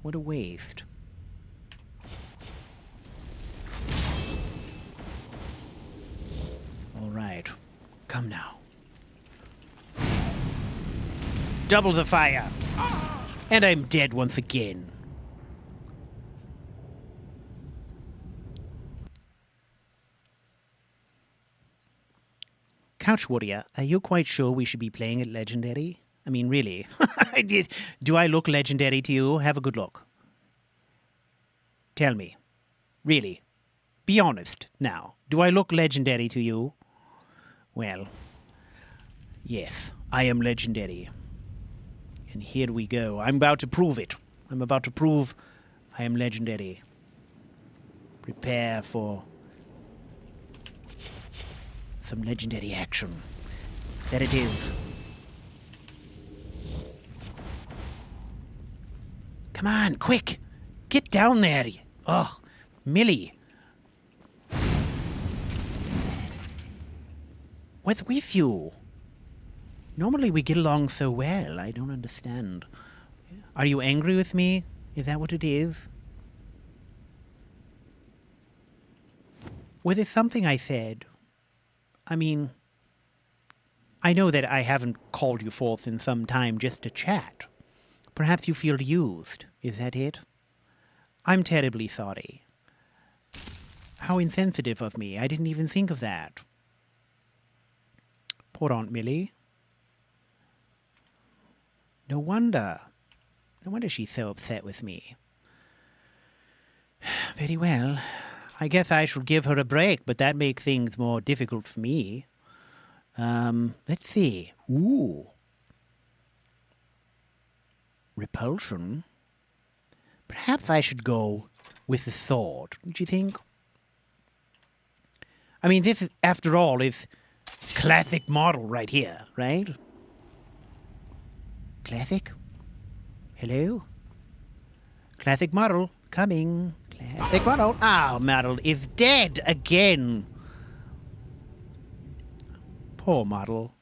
What a waste. All right. Come now. Double the fire. And I'm dead once again. CouchWarrior, are you quite sure we should be playing at Legendary? I mean, really. Do I look legendary to you? Have a good look. Tell me. Really. Be honest now. Do I look legendary to you? Well, yes, I am legendary. And here we go. I'm about to prove it. I'm about to prove I am legendary. Prepare for some legendary action. There it is. Come on, quick! Get down there! Oh, Millie. What's with you? Normally we get along so well. I don't understand. Are you angry with me? Is that what it is? Was it something I said? I mean, I know that I haven't called you forth in some time just to chat. Perhaps you feel used. Is that it? I'm terribly sorry. How insensitive of me. I didn't even think of that. Poor Aunt Millie. No wonder. No wonder she's so upset with me. Very well. I guess I shall give her a break, but that makes things more difficult for me. Let's see. Ooh. Repulsion? Perhaps I should go with the sword, don't you think? I mean, this, after all, is classic Marl right here, right? Classic? Hello? Classic Marl, coming. Classic Marl. Ah, Marl is dead again. Poor Marl.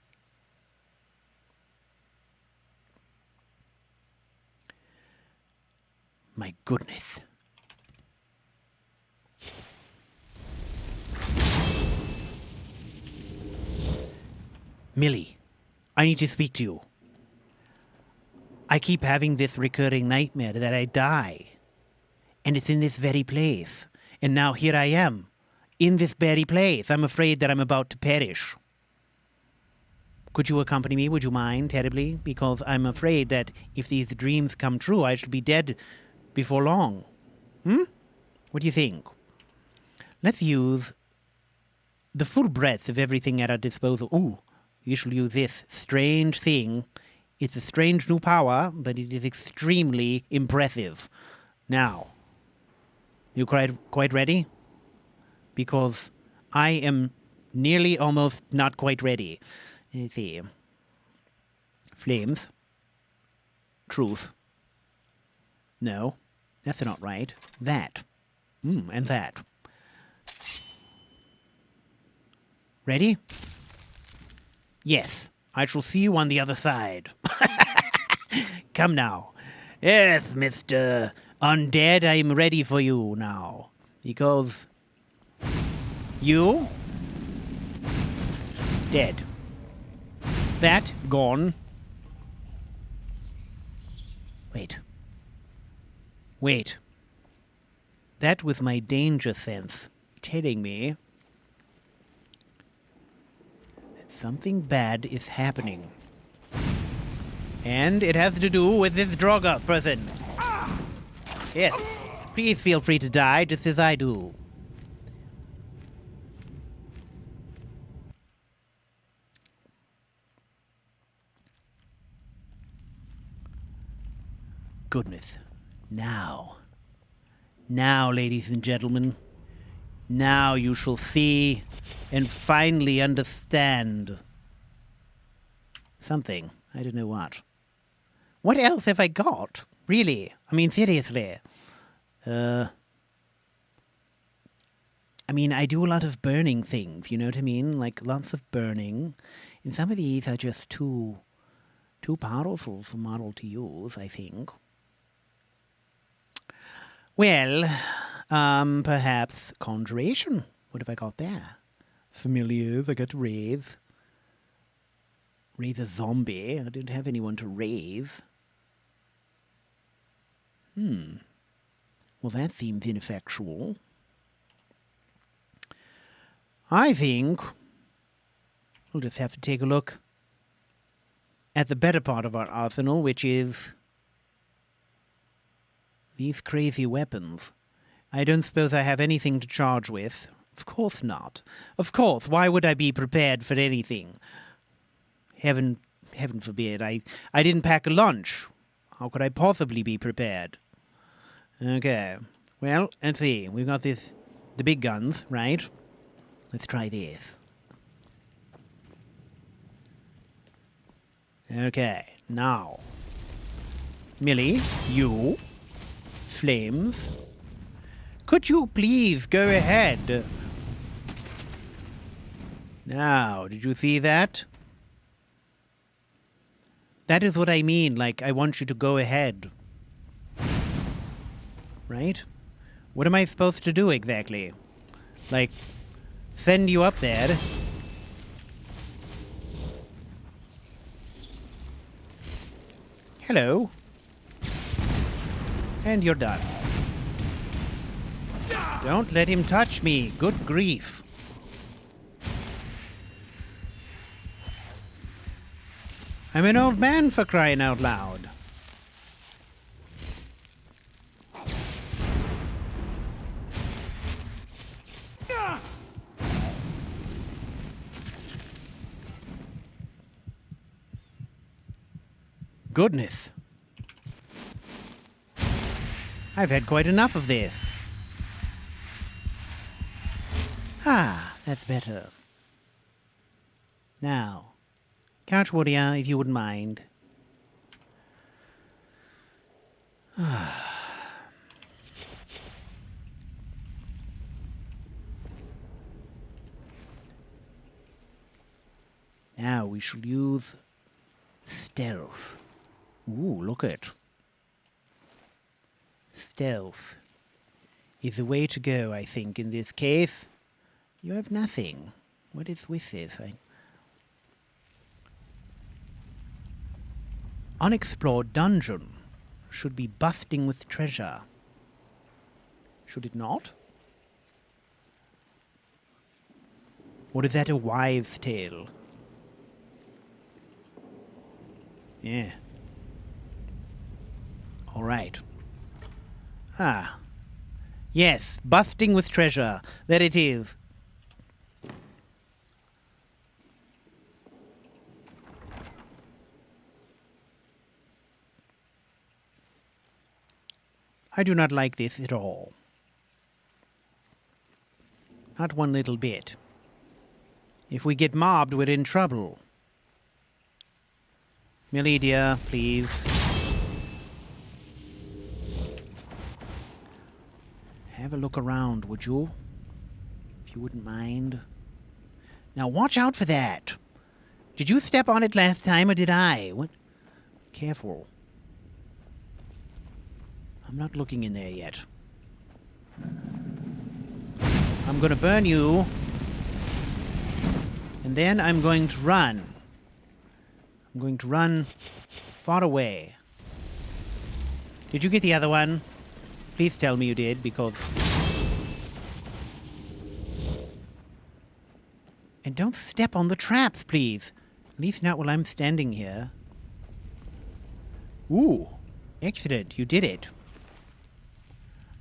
My goodness. Millie, I need to speak to you. I keep having this recurring nightmare that I die. And it's in this very place. And now here I am. In this very place. I'm afraid that I'm about to perish. Could you accompany me? Would you mind terribly? Because I'm afraid that if these dreams come true, I shall be dead before long. What do you think? Let's use the full breadth of everything at our disposal. Ooh, you shall use this strange thing. It's a strange new power, but it is extremely impressive. Now, you quite ready? Because I am nearly almost not quite ready. Let's see. Flames. Truth. No, that's not right. That. And that. Ready? Yes, I shall see you on the other side. Come now. Yes, Mr. Undead, I'm ready for you now. Because you dead. That gone. Wait. That was my danger sense telling me that something bad is happening. And it has to do with this Draugr person. Yes, please feel free to die just as I do. Goodness. Now, ladies and gentlemen, now you shall see and finally understand something. I don't know what. What else have I got? Really? I mean, seriously. I mean, I do a lot of burning things, you know what I mean? Like, lots of burning. And some of these are just too powerful for Marl to use, I think. Well, perhaps conjuration. What have I got there? Familiars, I got to raise. Raise a zombie. I didn't have anyone to raise. Well, that seems ineffectual. I think we'll just have to take a look at the better part of our arsenal, which is these crazy weapons. I don't suppose I have anything to charge with. Of course not. Of course, why would I be prepared for anything? Heaven forbid. I didn't pack a lunch. How could I possibly be prepared? Okay. Well, let's see. We've got the big guns, right? Let's try this. Okay, now. Millie, you. Flames. Could you please go ahead? Now, did you see that? That is what I mean, like, I want you to go ahead. Right? What am I supposed to do exactly? Like, send you up there. Hello. And you're done. Don't let him touch me. Good grief. I'm an old man, for crying out loud. Goodness. I've had quite enough of this. Ah, that's better. Now, CouchWarrior, if you wouldn't mind. Now we shall use stealth. Ooh, look at. Stealth is the way to go, I think, in this case. You have nothing. What is with this? Unexplored dungeon should be busting with treasure. Should it not? Or is that a wives' tale? Yeah. All right. Ah. Yes, busting with treasure. There it is. I do not like this at all. Not one little bit. If we get mobbed, we're in trouble. Millie, dear, please. Have a look around, would you? If you wouldn't mind. Now watch out for that. Did you step on it last time, or did I? What? Careful. I'm not looking in there yet. I'm going to burn you. And then I'm going to run. I'm going to run far away. Did you get the other one? Please tell me you did, because... And don't step on the traps, please. At least not while I'm standing here. Ooh. Excellent, you did it.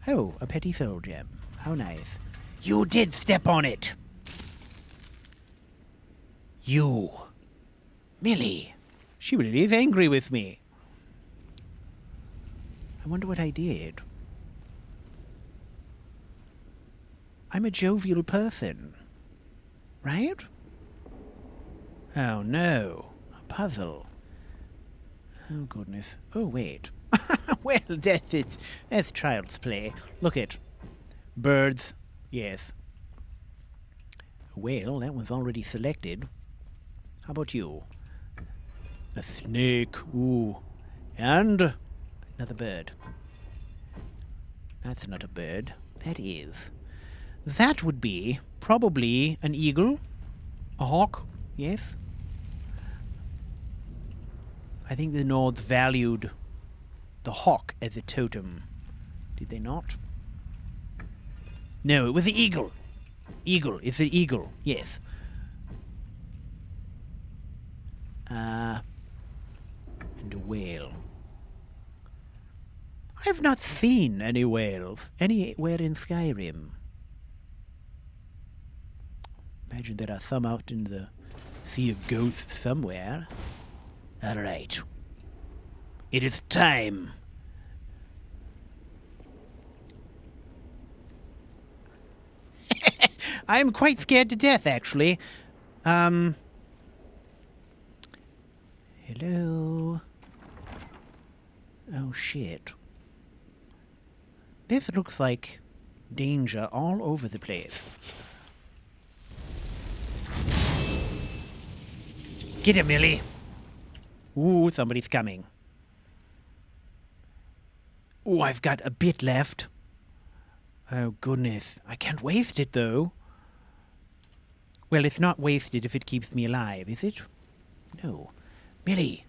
Oh, a petty soul gem. How nice. You did step on it! You. Millie. She really is angry with me. I wonder what I did. I'm a jovial person. Right? Oh, no. A puzzle. Oh, goodness. Oh, wait. Well, that's child's play. Look it. Birds. Yes. Well, that was already selected. How about you? A snake. Ooh. And another bird. That's not a bird. That is. That would be probably an eagle. A hawk. Yes. I think the Nords valued the hawk as a totem. Did they not? No, it was the eagle. Eagle. It's the eagle. Yes. And a whale. I've not seen any whales anywhere in Skyrim. Imagine there are some out in the Sea of Ghosts somewhere. All right. It is time. I'm quite scared to death, actually. Hello? Oh, shit. This looks like danger all over the place. Get him, Millie! Ooh, somebody's coming. Ooh, I've got a bit left. Oh, goodness. I can't waste it, though. Well, it's not wasted if it keeps me alive, is it? No. Millie!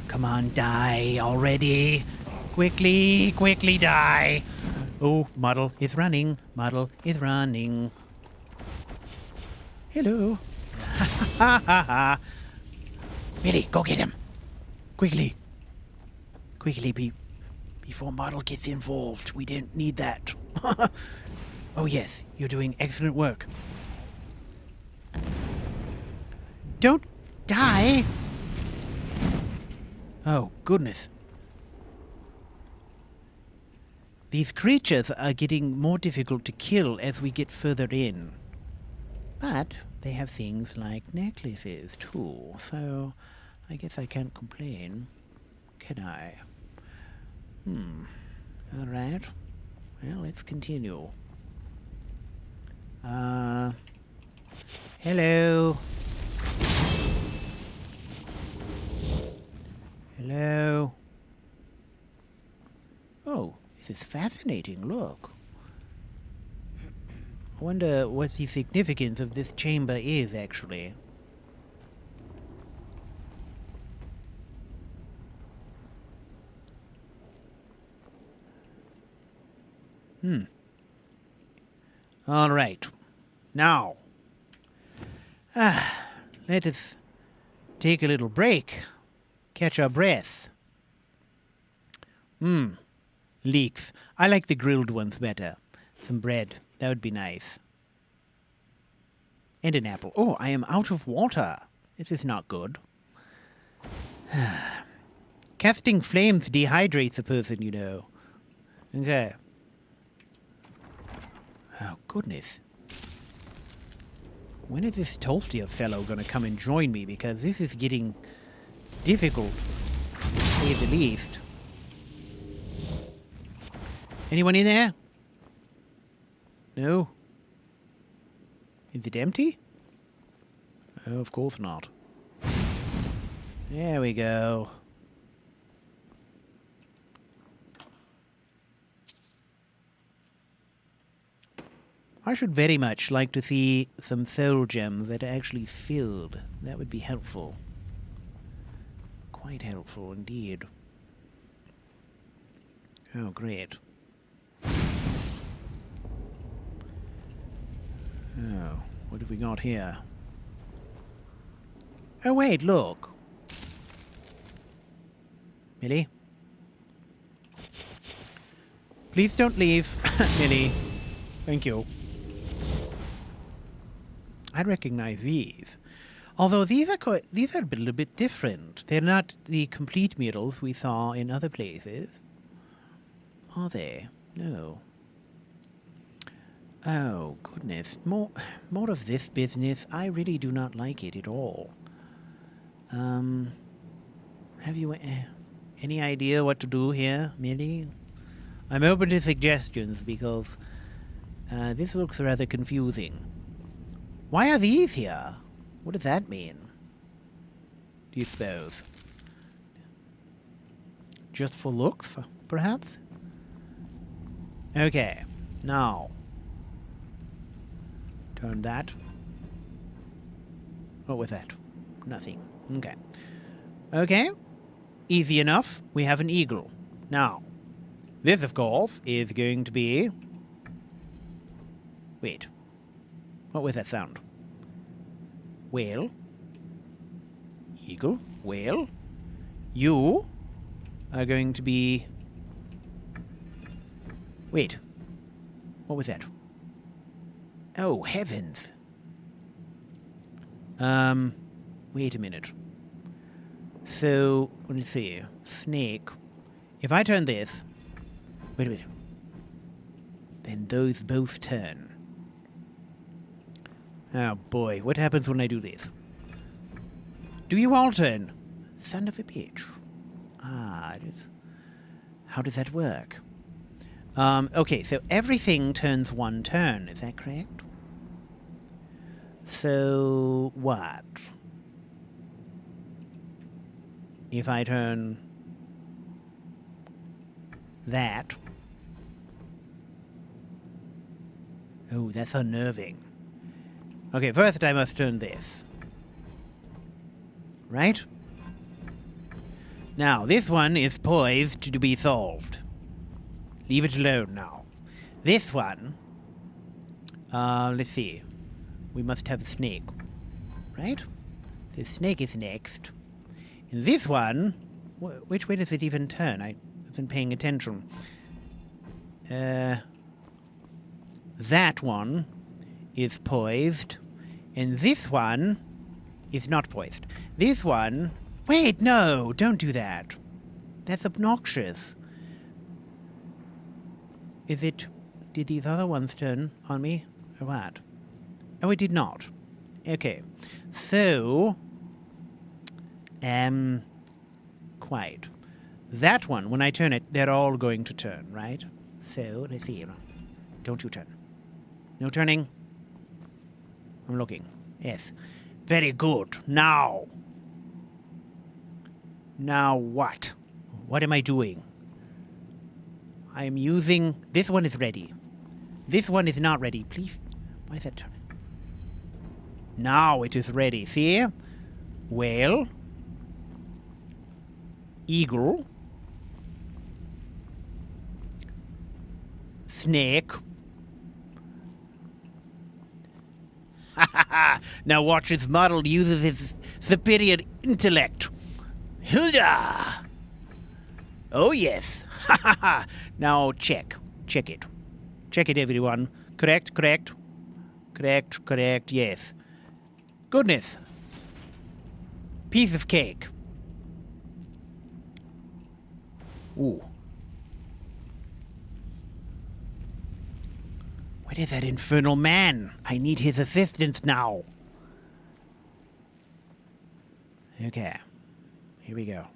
Come on, die already. Quickly, quickly die. Oh, Marl is running. Marl is running. Hello. Ha ha ha. Millie, go get him. Quickly. Quickly, before Marl gets involved. We don't need that. Oh, yes. You're doing excellent work. Don't die. Oh, goodness. These creatures are getting more difficult to kill as we get further in. But they have things like necklaces, too. So I guess I can't complain. Can I? All right. Well, let's continue. Hello. Hello. Oh, this is fascinating. Look. I wonder what the significance of this chamber is, actually. All right. Now, let us take a little break. Catch our breath. Leeks. I like the grilled ones better. Some bread. That would be nice. And an apple. Oh, I am out of water. This is not good. Casting flames dehydrates a person, you know. Okay. Oh, goodness. When is this Tolstoy fellow going to come and join me? Because this is getting difficult, to say the least. Anyone in there? No? Is it empty? Oh, of course not. There we go. I should very much like to see some soul gems that are actually filled. That would be helpful. Quite helpful indeed. Oh, great. Oh, what have we got here? Oh, wait, look. Millie? Please don't leave, Millie. Thank you. I recognize these. Although these are a little bit different. They're not the complete murals we saw in other places. Are they? No. Oh, goodness. More of this business. I really do not like it at all. Have you... Any idea what to do here, Millie? I'm open to suggestions because this looks rather confusing. Why are these here? What does that mean? Do you suppose? Just for looks, perhaps? Okay, now. Turn that. What was that? Nothing. Okay. Okay. Easy enough. We have an eagle. Now, this, of course, is going to be... Wait. What was that sound? Whale. Eagle. Whale. You are going to be... Wait. What was that? Oh, heavens. Wait a minute. So, let's see. Snake. If I turn this... Wait a minute. Then those both turn. Oh boy, what happens when I do this? Do you all turn? Son of a bitch. Ah, how does that work? Okay, so everything turns one turn, is that correct? So, what? If I turn that... Oh, that's unnerving. Okay, first I must turn this. Right? Now, this one is poised to be solved. Leave it alone now. This one... let's see. We must have a snake. Right? The snake is next. And this one... which way does it even turn? I wasn't paying attention. That one is poised. And this one is not poised. This one... Wait, no! Don't do that. That's obnoxious. Is it... Did these other ones turn on me? Or what? Oh, it did not. Okay. So... Quite. That one, when I turn it, they're all going to turn, right? So, let's see. Don't you turn. No turning? I'm looking. Yes. Very good. Now. Now what? What am I doing? I am using... This one is ready. This one is not ready. Please. Why is that turning? Now it is ready. See? Whale. Eagle. Snake. Now watch as Marl uses his superior intellect. Hilda! Oh yes. Now check. Check it. Check it, everyone. Correct, correct. Correct, correct, yes. Goodness. Piece of cake. Ooh. Where is that infernal man? I need his assistance now. Okay. Here we go.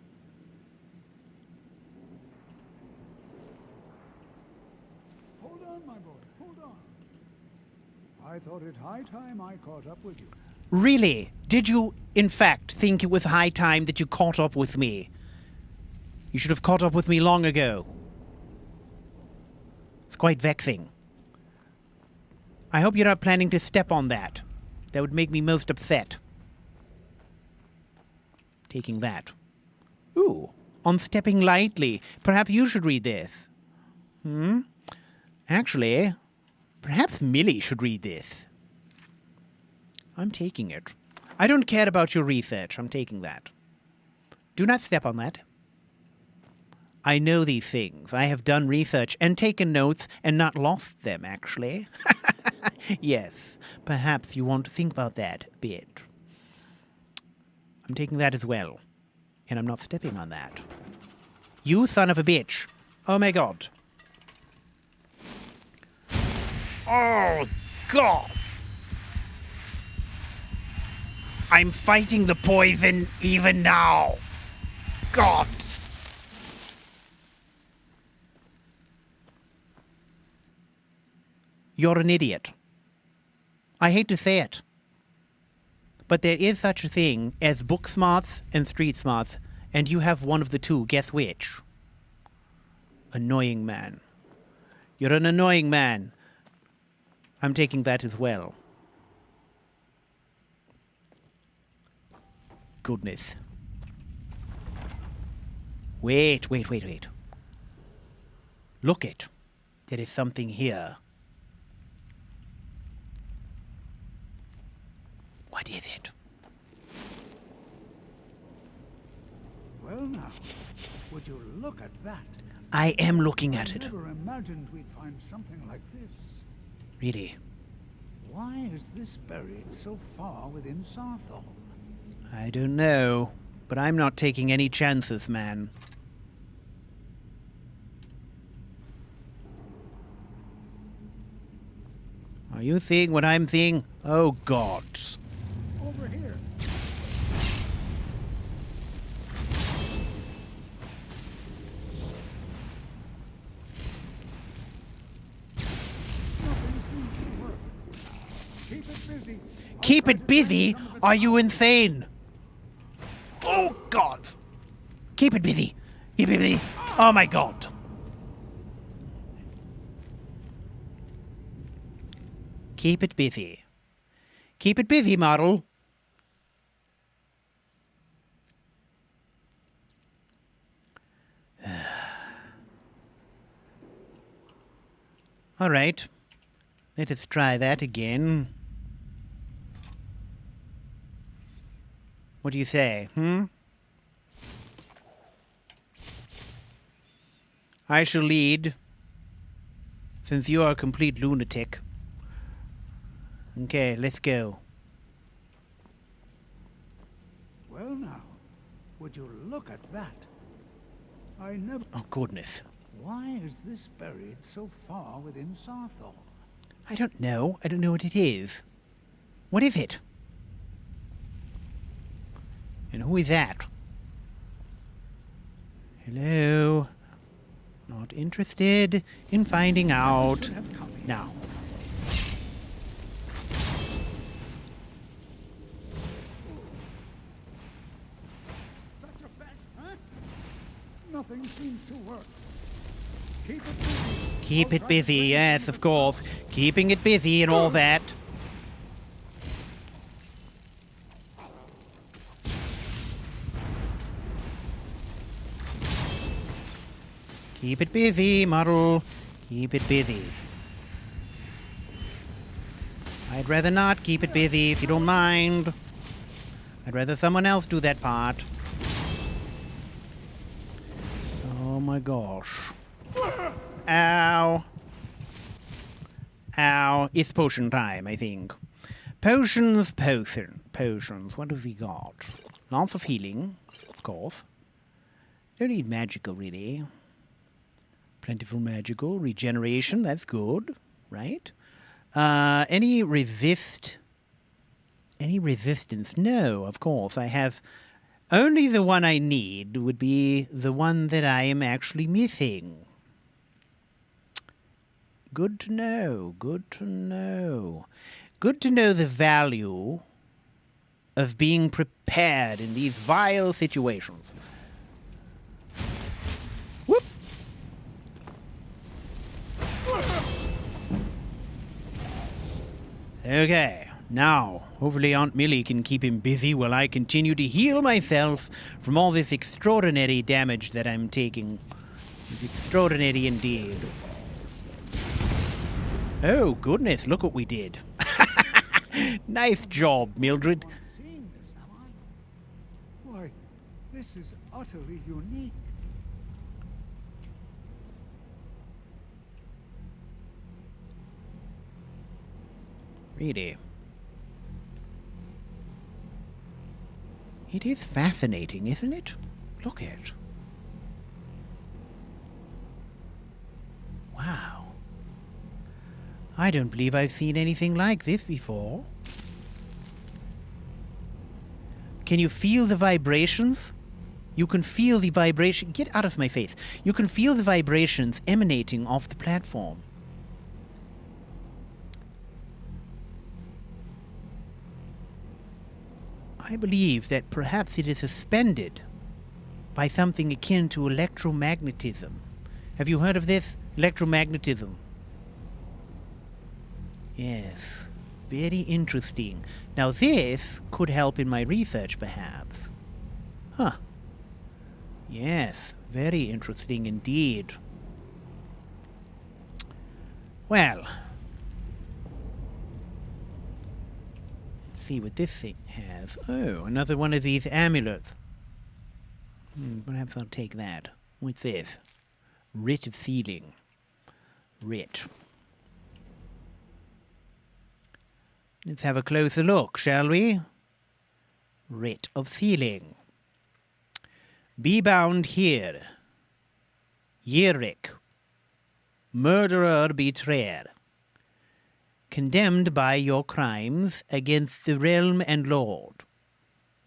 Hold on, my boy. Hold on. I thought it high time I caught up with you. Really? Did you, in fact, think it was high time that you caught up with me? You should have caught up with me long ago. It's quite vexing. I hope you're not planning to step on that. That would make me most upset. Taking that. Ooh, on stepping lightly. Perhaps you should read this. Actually, perhaps Millie should read this. I'm taking it. I don't care about your research. I'm taking that. Do not step on that. I know these things. I have done research and taken notes and not lost them, actually. Yes, perhaps you want to think about that a bit. I'm taking that as well. And I'm not stepping on that. You son of a bitch. Oh my god. Oh, God. I'm fighting the poison even now. God. you're an idiot. I hate to say it. But there is such a thing as book smarts and street smarts, and you have one of the two. Guess which? Annoying man. You're an annoying man. I'm taking that as well. Goodness. Wait. Look it. There is something here. What is it? Well now, would you look at that? I am looking at I it. never imagined we'd find something like this. Really? Why is this buried so far within Sarthal? I don't know, but I'm not taking any chances, man. Are you seeing what I'm seeing? Oh, gods. Over here. Nothing seems to work. Keep it busy. Keep it busy? Are you insane? Oh, God. Keep it busy. Keep it busy. Oh, my God. Keep it busy. Keep it busy, Marl. All right. Let us try that again. What do you say, I shall lead, since you are a complete lunatic. Okay, let's go. Well now, would you look at that? I never... Oh, goodness. Why is this buried so far within Sarthal? I don't know. I don't know what it is. What is it? And who is that? Hello? Not interested in finding out now. That's your best, huh? Nothing seems to work. Keep it busy. Keep it busy, yes, of course. Keeping it busy and all that. Keep it busy, Marl. Keep it busy. I'd rather not keep it busy, if you don't mind. I'd rather someone else do that part. Oh my gosh. Ow. Ow. It's potion time, I think. Potions. What have we got? Lots of healing, of course. Don't need magical, really. Plentiful magical. Regeneration, that's good, right? Any resistance? No, of course. I have only the one I need would be the one that I am actually missing. Good to know. Good to know. Good to know the value of being prepared in these vile situations. Whoop! Okay, now, hopefully Aunt Millie can keep him busy while I continue to heal myself from all this extraordinary damage that I'm taking. It's extraordinary indeed. Oh, goodness, look what we did. Nice job, Mildred. I'm seeing this, am I? Why, this is utterly unique. Really. It is fascinating, isn't it? Look at it. Wow. I don't believe I've seen anything like this before. Can you feel the vibrations? You can feel the vibration. Get out of my face. You can feel the vibrations emanating off the platform. I believe that perhaps it is suspended by something akin to electromagnetism. Have you heard of this? Electromagnetism. Yes. Very interesting. Now this could help in my research, perhaps. Huh. Yes. Very interesting indeed. Well. Let's see what this thing has. Oh, another one of these amulets. Perhaps I'll take that. What's this? Writ of sealing. Writ. Let's have a closer look, shall we? Writ of sealing. Be bound here. Yerik. Murderer betrayer. Condemned by your crimes against the realm and lord.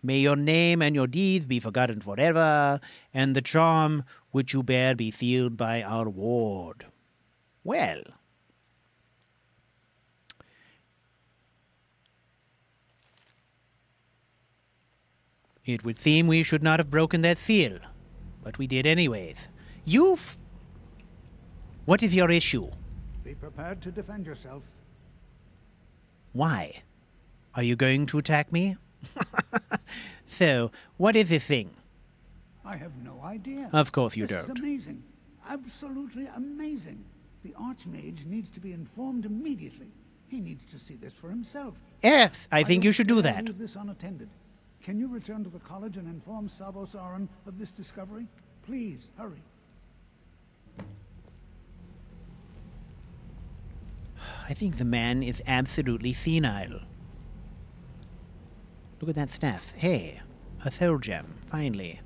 May your name and your deeds be forgotten forever, and the charm which you bear be sealed by our ward. Well. It would seem we should not have broken that seal, but we did anyways. What is your issue? Be prepared to defend yourself. Why? Are you going to attack me? So, what is this thing? I have no idea. Of course you This don't. is amazing. Absolutely amazing. The Archmage needs to be informed immediately. He needs to see this for himself. Yes, I think you should do don't that. dare leave this unattended. Can you return to the college and inform Savos Aran of this discovery? Please, hurry. I think the man is absolutely senile. Look at that staff. Hey, a soul gem, finally.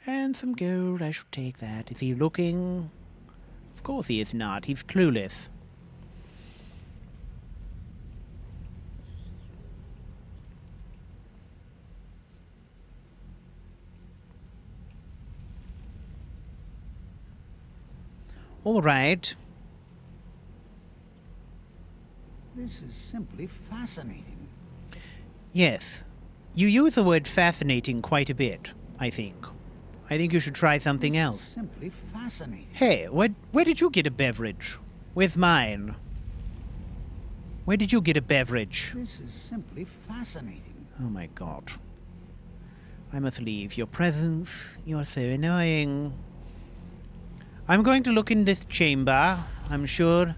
And some gold, I should take that. Is he looking? Of course he is not, he's clueless. All right. This is simply fascinating. Yes. You use the word fascinating quite a bit, I think. I think you should try something This is else. simply fascinating. Hey, where did you get a beverage? Where's mine? Where did you get a beverage? This is simply fascinating. Oh my god. I must leave. Your presence, you're so annoying. I'm going to look in this chamber. I'm sure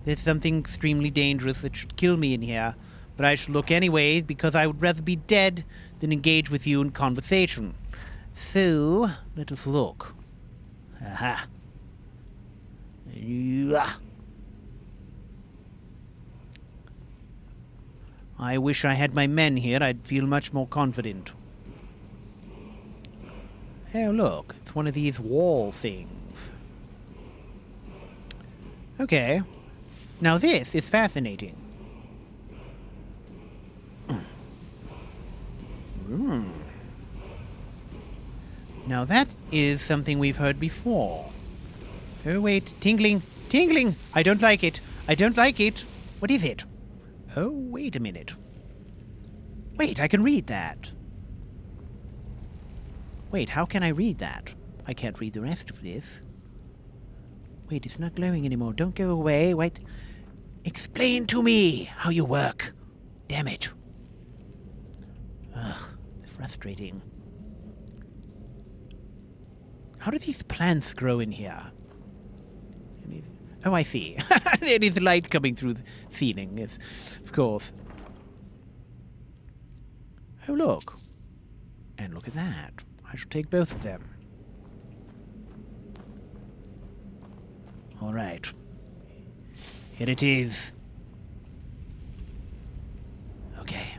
there's something extremely dangerous that should kill me in here. But I shall look anyway, because I would rather be dead than engage with you in conversation. So, let us look. Aha. Yeah. I wish I had my men here. I'd feel much more confident. Oh, look. It's one of these wall things. Okay. Now this is fascinating. Now that is something we've heard before. Oh wait, tingling, tingling! I don't like it. I don't like it. What is it? Oh, wait a minute. Wait, I can read that. Wait, how can I read that? I can't read the rest of this. Wait, it's not glowing anymore. Don't go away. Wait. Explain to me how you work. Damn it. Ugh, frustrating. How do these plants grow in here? Oh, I see. There is light coming through the ceiling, yes, of course. Oh, look. And look at that. I shall take both of them. All right. Here it is. Okay.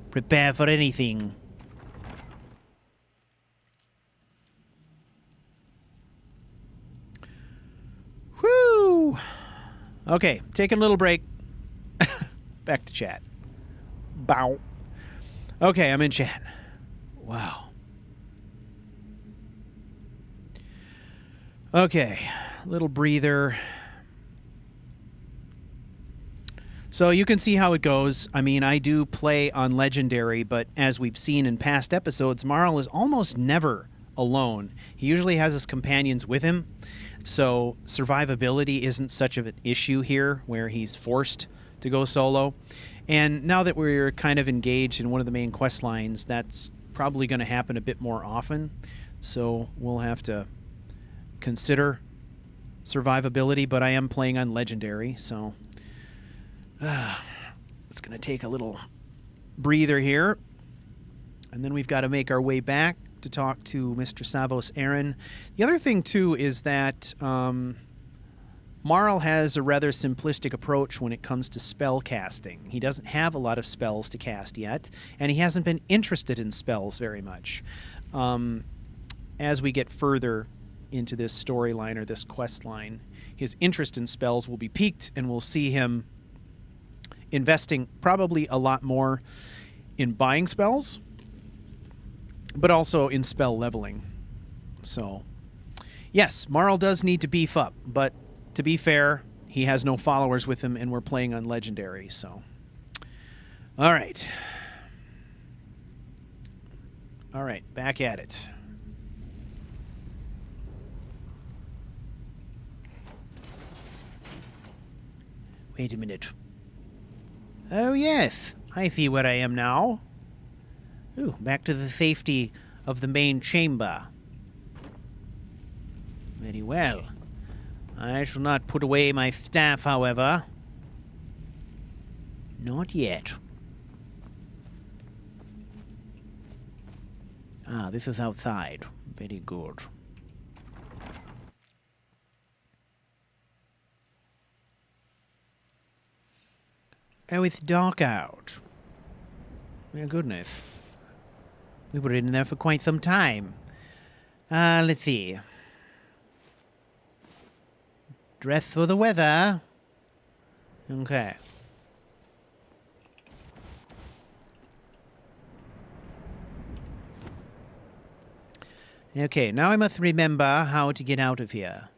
Prepare for anything. Woo! Okay, taking a little break. Back to chat. Bow. Okay, I'm in chat. Wow. Okay, little breather. So you can see how it goes. I mean, I do play on Legendary, but as we've seen in past episodes, Marl is almost never alone. He usually has his companions with him, so survivability isn't such of an issue here where he's forced to go solo. And now that we're kind of engaged in one of the main quest lines, that's probably going to happen a bit more often. So we'll have to consider survivability, but I am playing on Legendary, so it's going to take a little breather here. And then we've got to make our way back to talk to Mr. Savos Aaron. The other thing, too, is that Marl has a rather simplistic approach when it comes to spell casting. He doesn't have a lot of spells to cast yet, and he hasn't been interested in spells very much. As we get further into this storyline or this quest line, his interest in spells will be piqued, and we'll see him investing probably a lot more in buying spells, but also in spell leveling. So, yes, Marl does need to beef up, but to be fair, he has no followers with him, and we're playing on Legendary, so. All right. All right, back at it. Wait a minute. Oh, yes. I see where I am now. Ooh, back to the safety of the main chamber. Very well. I shall not put away my staff, however. Not yet. Ah, this is outside. Very good. Oh, it's dark out. My goodness. We were in there for quite some time. Let's see. Dress for the weather. Okay. Okay, now I must remember how to get out of here.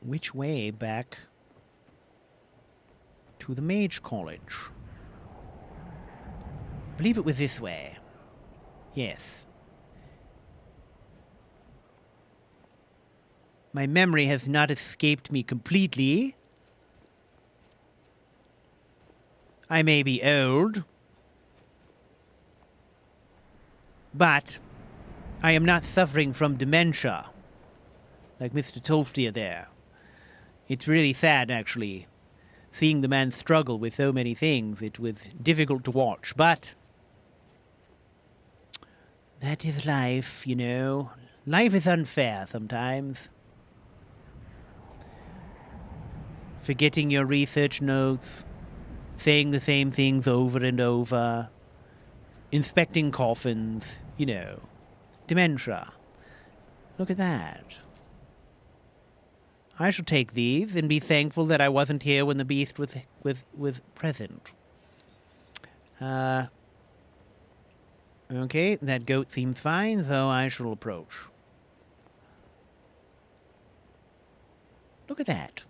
Which way back to the Mage College? I believe it was this way. Yes. My memory has not escaped me completely. I may be old, but I am not suffering from dementia, like Mr. Tolftia there. It's really sad, actually, seeing the man struggle with so many things. It was difficult to watch, but that is life, you know. Life is unfair sometimes. Forgetting your research notes, saying the same things over and over, inspecting coffins, you know. Dementia. Look at that. I shall take these and be thankful that I wasn't here when the beast was present. Okay, that goat seems fine, so I shall approach. Look at that.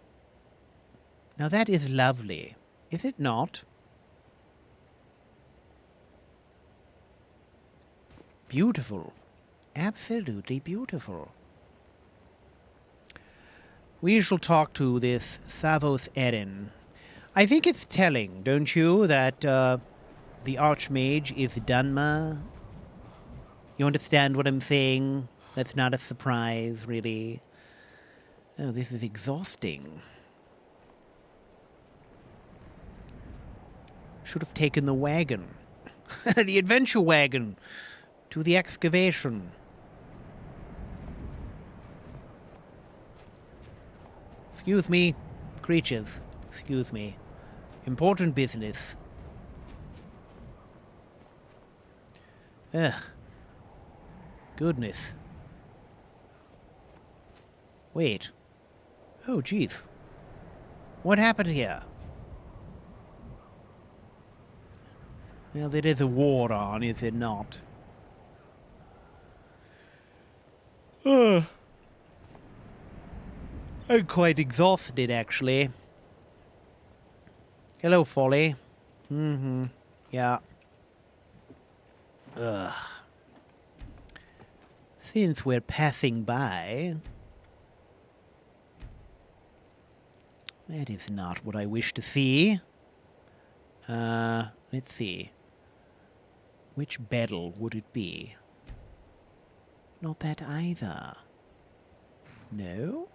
Now that is lovely, is it not? Beautiful. Absolutely beautiful. We shall talk to this Savos Aaron. I think it's telling, don't you, that the Archmage is Dunma? You understand what I'm saying? That's not a surprise, really. Oh, this is exhausting. Should have taken the wagon. The adventure wagon. To the excavation. Excuse me, creatures. Excuse me. Important business. Ugh. Goodness. Wait. Oh, jeez. What happened here? Well, there is a war on, is it not? I'm quite exhausted, actually. Hello, Folly. Mm-hmm. Yeah. Ugh. Since we're passing by... That is not what I wish to see. Let's see. Which battle would it be? Not that either. No?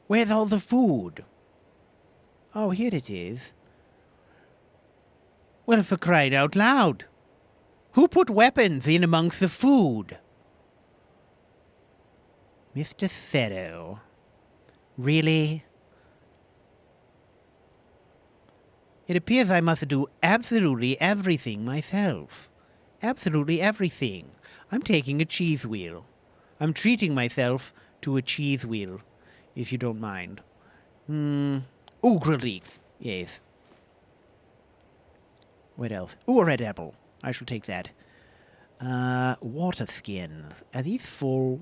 Where's all the food? Oh, here it is. Well, for crying out loud. Who put weapons in amongst the food? Mr. Zero. Really? It appears I must do absolutely everything myself. Absolutely everything. I'm taking a cheese wheel. I'm treating myself to a cheese wheel, if you don't mind. Ooh, grilled leeks. Yes. What else? Ooh, a red apple. I shall take that. Water skins. Are these full?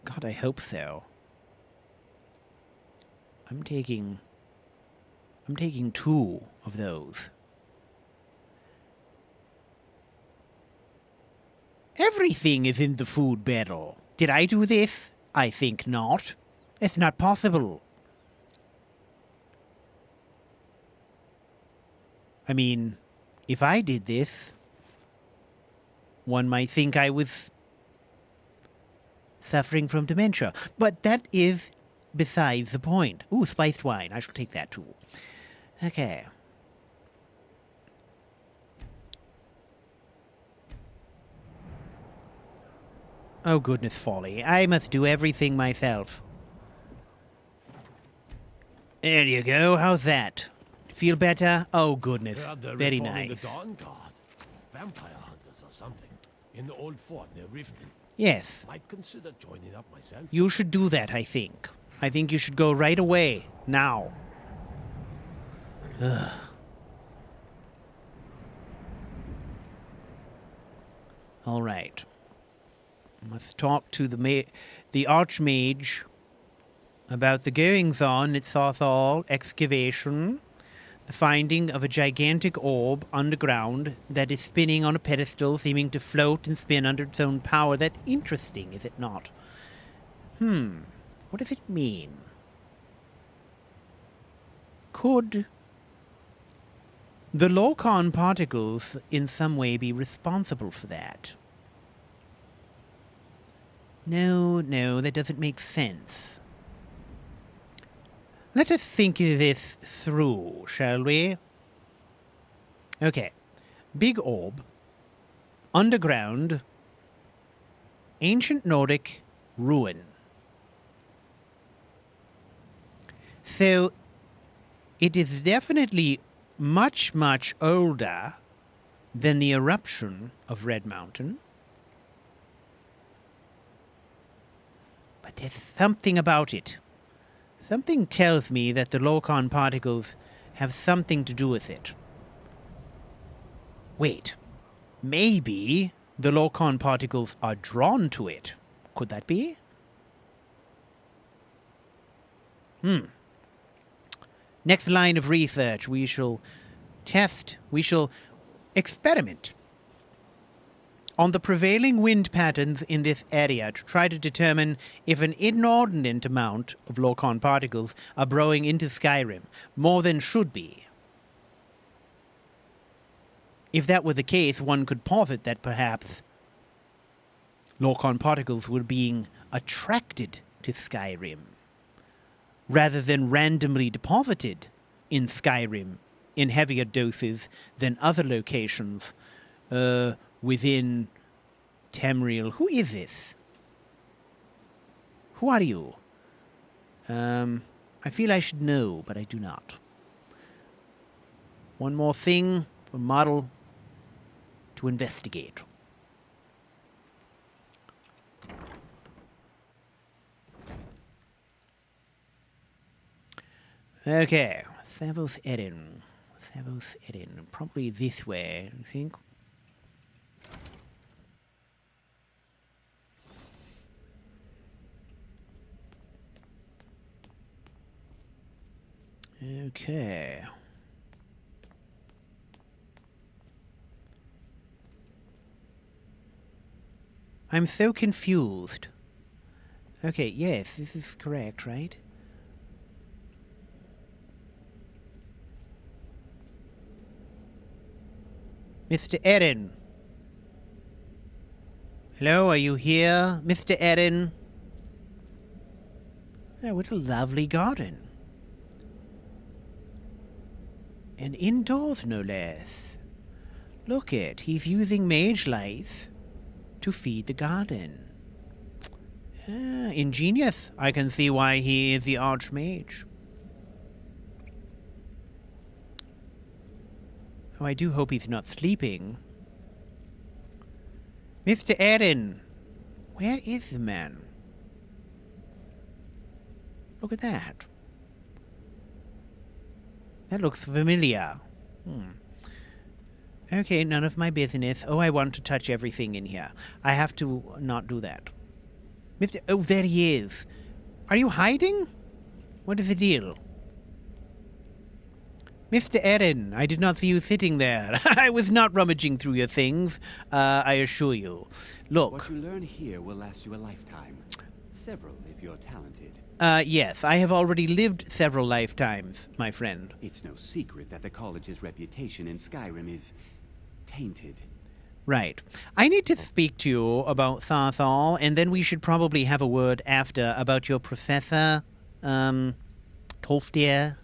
God, I hope so. I'm taking 2 of those. Everything is in the food battle. Did I do this? I think not. It's not possible. I mean, if I did this, one might think I was suffering from dementia. But that is besides the point. Ooh, spiced wine. I shall take that too. Okay. Oh, goodness, Folly. I must do everything myself. There you go. How's that? Feel better? Oh, goodness. Very nice. The Dawn Guard. Vampire hunters or something. In the old fort near Riften. Yes. Might consider joining up myself. You should do that, I think. I think you should go right away. Now. Ugh. All right. Let's talk to the Archmage about the goings-on at Sothal excavation, the finding of a gigantic orb underground that is spinning on a pedestal, seeming to float and spin under its own power. That's interesting, is it not? What does it mean? Could the Lorcan particles in some way be responsible for that? No, that doesn't make sense. Let us think this through, shall we? Okay. Big orb. Underground. Ancient Nordic ruin. So, it is definitely much, much older than the eruption of Red Mountain. But there's something about it. Something tells me that the Lorcan particles have something to do with it. Wait. Maybe the Lorcan particles are drawn to it. Could that be? Next line of research, we shall experiment on the prevailing wind patterns in this area to try to determine if an inordinate amount of Lorcan particles are blowing into Skyrim, more than should be. If that were the case, one could posit that perhaps Lorcan particles were being attracted to Skyrim, rather than randomly deposited in Skyrim in heavier doses than other locations within Tamriel. Who is this? Who are you? I feel I should know, but I do not. One more thing for Marl to investigate. Okay, Savos Erin. Probably this way, I think. Okay. I'm so confused. Okay, yes, this is correct, right? Mr. Eren. Hello, are you here? Mr. Eren? Oh, what a lovely garden. And indoors, no less. Look it, he's using mage lights to feed the garden. Ah, ingenious. I can see why he is the Archmage. Oh, I do hope he's not sleeping. Mr. Eren! Where is the man? Look at that. That looks familiar. Okay, none of my business. Oh, I want to touch everything in here. I have to not do that. Mr. Oh, there he is. Are you hiding? What is the deal? Mr. Eren, I did not see you sitting there. I was not rummaging through your things, I assure you. Look. What you learn here will last you a lifetime. Several, if you're talented. Yes, I have already lived several lifetimes, my friend. It's no secret that the college's reputation in Skyrim is tainted. Right. I need to speak to you about Tharthal, and then we should probably have a word after about your professor, Tolfdir.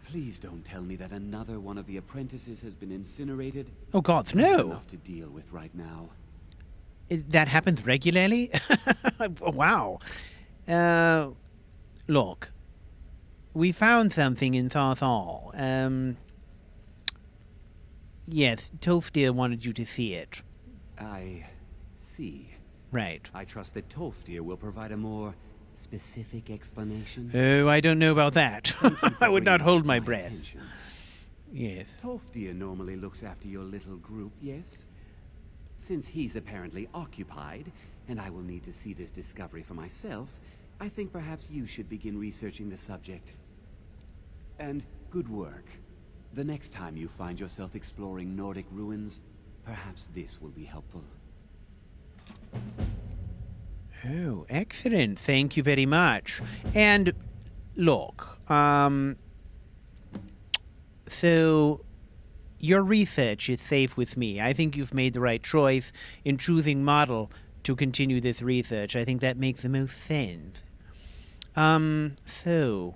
Please don't tell me that another one of the apprentices has been incinerated. Oh, gods, I have no. enough to deal with right now. That happens regularly? Wow. Look. We found something in Tharthal. Yes, Tolfdir wanted you to see it. I see. Right. I trust that Tolfdir will provide a more specific explanation. Oh, I don't know about that. I would not hold my breath. Attention. Yes. Tolfdir normally looks after your little group, yes? Since he's apparently occupied, and I will need to see this discovery for myself, I think perhaps you should begin researching the subject. And good work. The next time you find yourself exploring Nordic ruins, perhaps this will be helpful. Oh, excellent. Thank you very much. And look, so your research is safe with me. I think you've made the right choice in choosing Marl to continue this research. I think that makes the most sense. So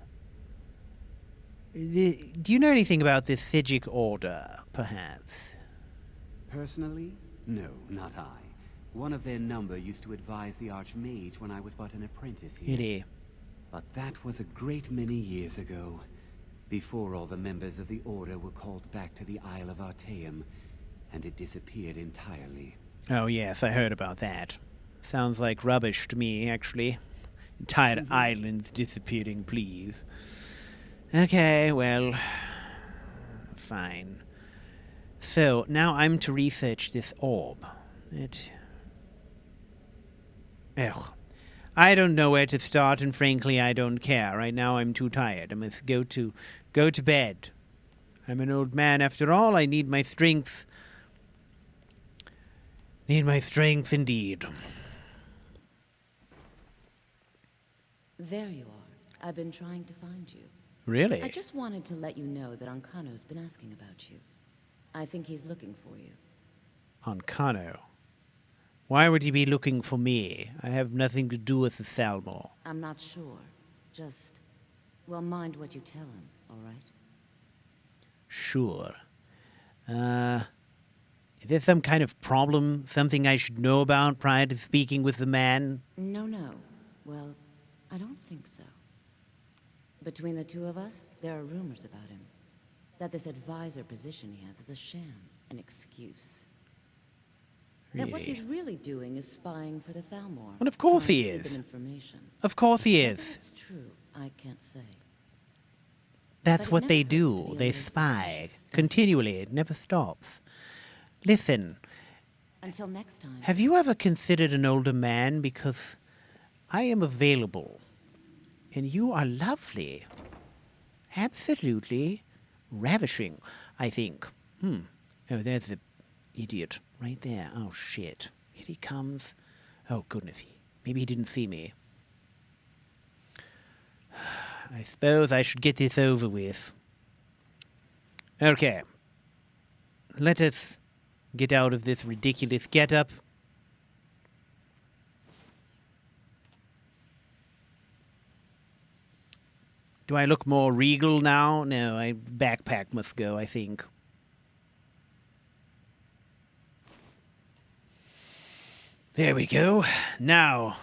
do you know anything about this Sigic Order, perhaps? Personally? No, not I. One of their number used to advise the Archmage when I was but an apprentice here. Really? But that was a great many years ago, before all the members of the Order were called back to the Isle of Artaeum, and it disappeared entirely. Oh, yes, I heard about that. Sounds like rubbish to me, actually. Entire islands disappearing, please. Okay, well, fine. So, now I'm to research this orb. Ugh. I don't know where to start, and frankly, I don't care. Right now, I'm too tired. I must go to bed. I'm an old man after all. I need my strength. Need my strength indeed. There you are. I've been trying to find you. Really? I just wanted to let you know that Ancano's been asking about you. I think he's looking for you. Ancano? Why would he be looking for me? I have nothing to do with the Thalmor. I'm not sure. Just, well, mind what you tell him, all right? Sure. Is there some kind of problem? Something I should know about prior to speaking with the man? No. Well, I don't think so. Between the two of us, there are rumors about him. That this advisor position he has is a sham, an excuse. Really? That what he's really doing is spying for the Thalmor. Well, of course trying he to keep is. him information. Of course he Whether is. it's true, I can't say. That's But it what they never hurts to do. be a They little spy. suspicious, does it? Continually. It never stops. Listen, Until next time. have you ever considered an older man? Because I am available. And you are lovely. Absolutely ravishing, I think. Oh, there's the idiot right there. Oh, shit. Here he comes. Oh, goodness. Maybe he didn't see me. I suppose I should get this over with. Okay. Let us get out of this ridiculous getup. Do I look more regal now? No, my backpack must go, I think. There we go. Now,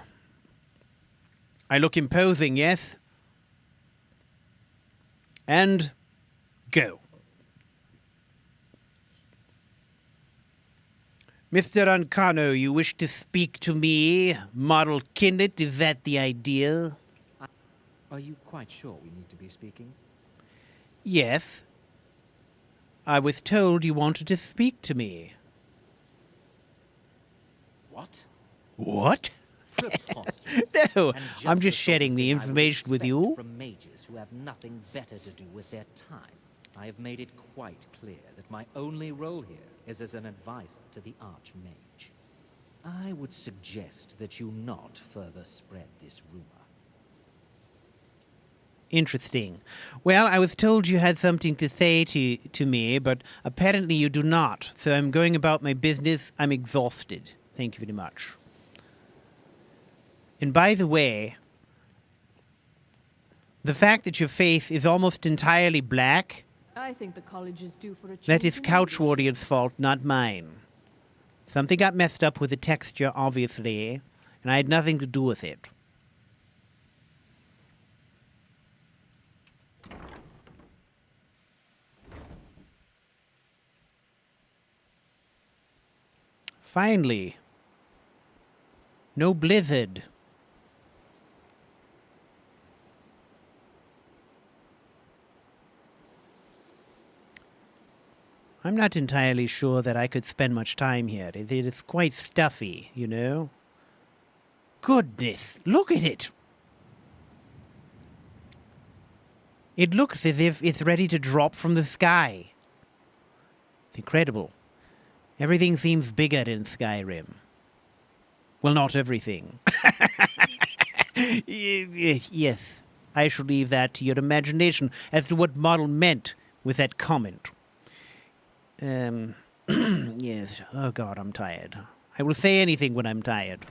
I look imposing, yes? And go. Mr. Ancano, you wish to speak to me? Model Kindlet, is that the idea? Are you quite sure we need to be speaking? Yes. I was told you wanted to speak to me. What? What? Preposterous. No, And I'm the just sort sharing of the thing I would information with expect you. From mages who have nothing better to do with their time. I have made it quite clear that my only role here is as an advisor to the Archmage. I would suggest that you not further spread this rumor. Interesting. Well, I was told you had something to say to me, but apparently you do not. So I'm going about my business. I'm exhausted. Thank you very much. And by the way, the fact that your face is almost entirely black, I think the college is due for a change. that is in CouchWarrior's fault, not mine. Something got messed up with the texture, obviously, and I had nothing to do with it. Finally. No blizzard. I'm not entirely sure that I could spend much time here. It is quite stuffy, you know? Goodness, look at it! It looks as if it's ready to drop from the sky. It's incredible. Everything seems bigger in Skyrim. Well, not everything. Yes, I shall leave that to your imagination as to what Marl meant with that comment. Yes. Oh, God, I'm tired. I will say anything when I'm tired.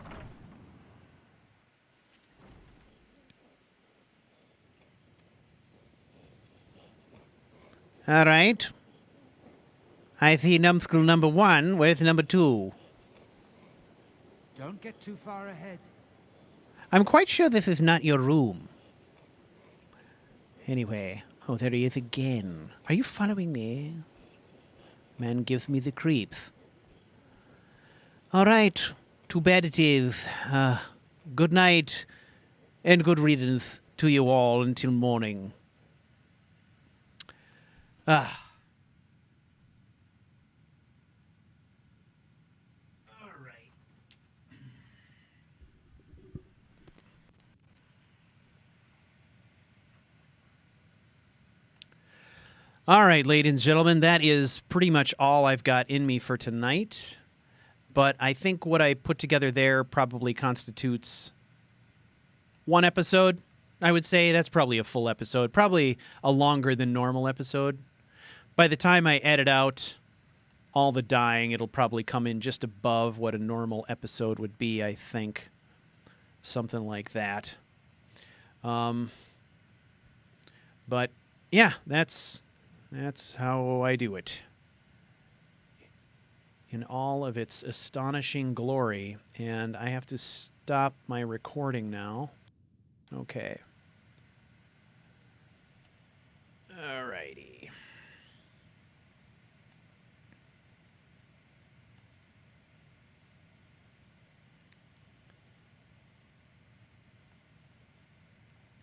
All right. I see numbskull number 1. Where's number 2? Don't get too far ahead. I'm quite sure this is not your room. Anyway. Oh, there he is again. Are you following me? Man gives me the creeps. All right. Too bad it is. Good night and good riddance to you all until morning. Ah. All right. All right, ladies and gentlemen, that is pretty much all I've got in me for tonight. But I think what I put together there probably constitutes one episode. I would say that's probably a full episode, probably a longer than normal episode. By the time I edit out all the dying, it'll probably come in just above what a normal episode would be, I think. Something like that. But, yeah, that's how I do it. In all of its astonishing glory. And I have to stop my recording now. Okay. Alrighty.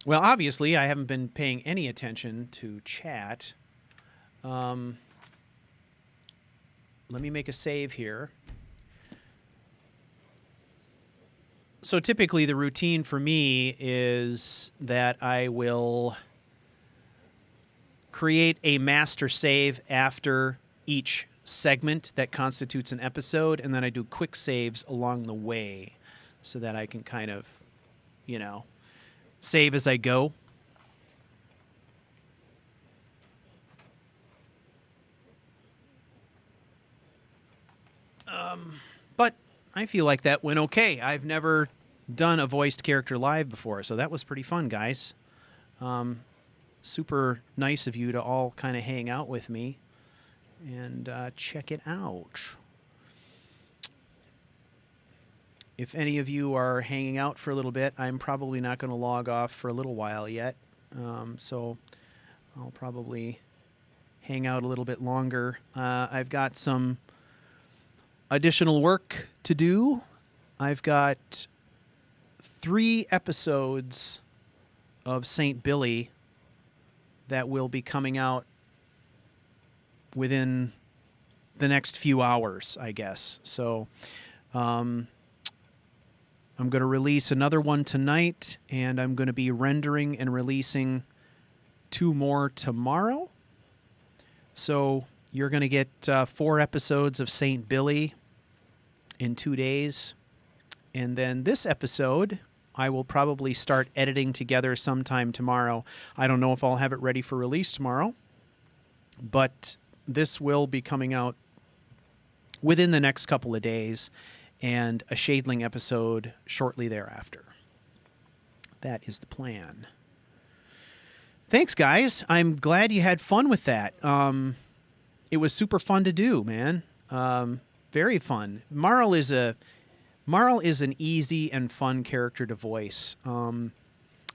Well, obviously, I haven't been paying any attention to chat. Let me make a save here. So typically the routine for me is that I will create a master save after each segment that constitutes an episode, and then I do quick saves along the way so that I can kind of, you know, save as I go. But I feel like that went okay. I've never done a voiced character live before, so that was pretty fun, guys. Super nice of you to all kind of hang out with me and check it out. If any of you are hanging out for a little bit, I'm probably not going to log off for a little while yet. So I'll probably hang out a little bit longer. I've got some additional work to do. I've got 3 episodes of St. Billy that will be coming out within the next few hours, I guess. So I'm going to release another one tonight, and I'm going to be rendering and releasing 2 more tomorrow. So you're going to get 4 episodes of St. Billy in 2 days. And then this episode, I will probably start editing together sometime tomorrow. I don't know if I'll have it ready for release tomorrow, but this will be coming out within the next couple of days, and a Shadling episode shortly thereafter. That is the plan. Thanks, guys. I'm glad you had fun with that. It was super fun to do, man. Very fun. Marl is an easy and fun character to voice.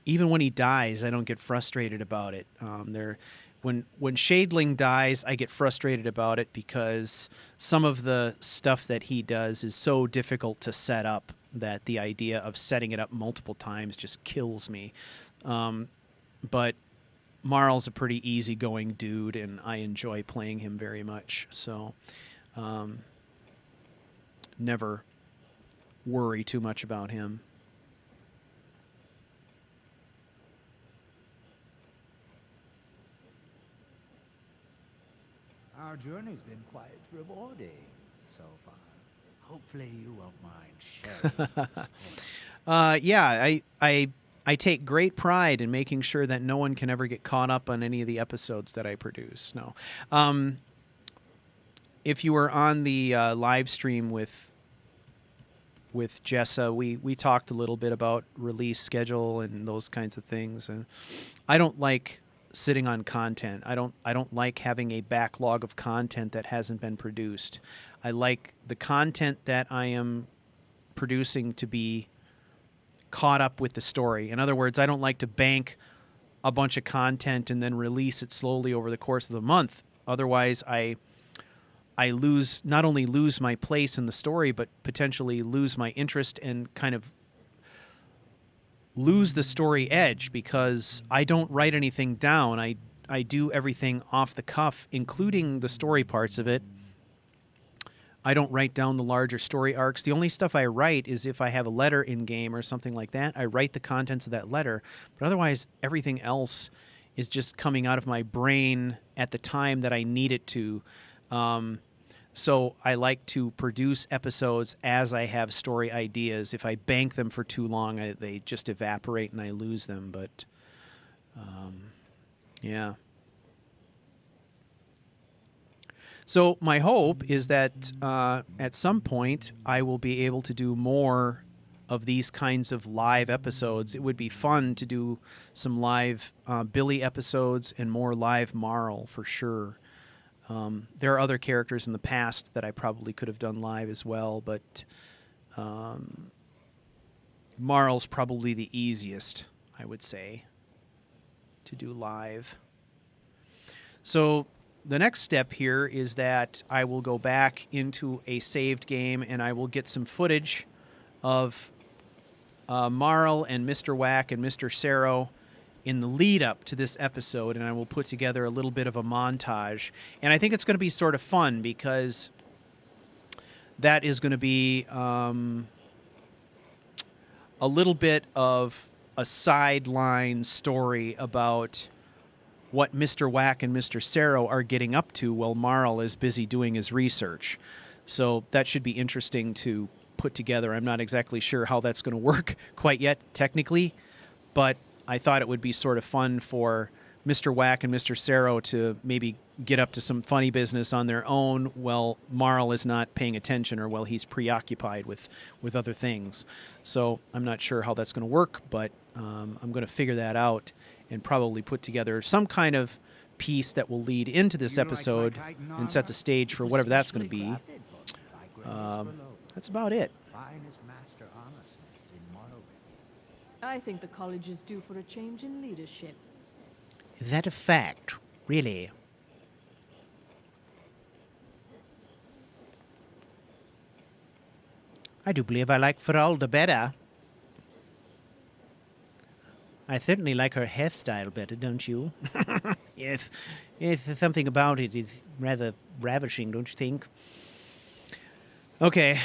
Even when he dies, I don't get frustrated about it. When Shadling dies, I get frustrated about it because some of the stuff that he does is so difficult to set up that the idea of setting it up multiple times just kills me. But Marl's a pretty easygoing dude, and I enjoy playing him very much. So never worry too much about him. Our journey's been quite rewarding so far. Hopefully you won't mind sharing. Yeah, I take great pride in making sure that no one can ever get caught up on any of the episodes that I produce. No. If you were on the live stream with Jessa, we talked a little bit about release schedule and those kinds of things, and I don't like sitting on content. I don't like having a backlog of content that hasn't been produced. I like the content that I am producing to be caught up with the story. In other words, I don't like to bank a bunch of content and then release it slowly over the course of the month. Otherwise, I not only lose my place in the story, but potentially lose my interest and kind of lose the story edge, because I don't write anything down. I do everything off the cuff, including the story parts of it. I don't write down the larger story arcs. The only stuff I write is if I have a letter in game or something like that. I write the contents of that letter, but otherwise everything else is just coming out of my brain at the time that I need it to. So I like to produce episodes as I have story ideas. If I bank them for too long, they just evaporate and I lose them. But, yeah. So my hope is that at some point I will be able to do more of these kinds of live episodes. It would be fun to do some live Billy episodes and more live Marl for sure. There are other characters in the past that I probably could have done live as well, but Marl's probably the easiest, I would say, to do live. So the next step here is that I will go back into a saved game and I will get some footage of Marl and Mr. Whack and Mr. Cerro in the lead up to this episode, and I will put together a little bit of a montage. And I think it's going to be sort of fun because that is going to be a little bit of a sideline story about what Mr. Whack and Mr. Sarrow are getting up to while Marl is busy doing his research. So that should be interesting to put together. I'm not exactly sure how that's going to work quite yet, technically, but I thought it would be sort of fun for Mr. Whack and Mr. Sarrow to maybe get up to some funny business on their own while Marl is not paying attention or while he's preoccupied with other things. So I'm not sure how that's going to work, but I'm going to figure that out and probably put together some kind of piece that will lead into this episode and set the stage for whatever that's going to be. That's about it. I think the college is due for a change in leadership. Is that a fact? Really? I do believe I like Feralda better. I certainly like her hairstyle better, don't you? Yes. Yes, there's something about it is rather ravishing, don't you think? Okay.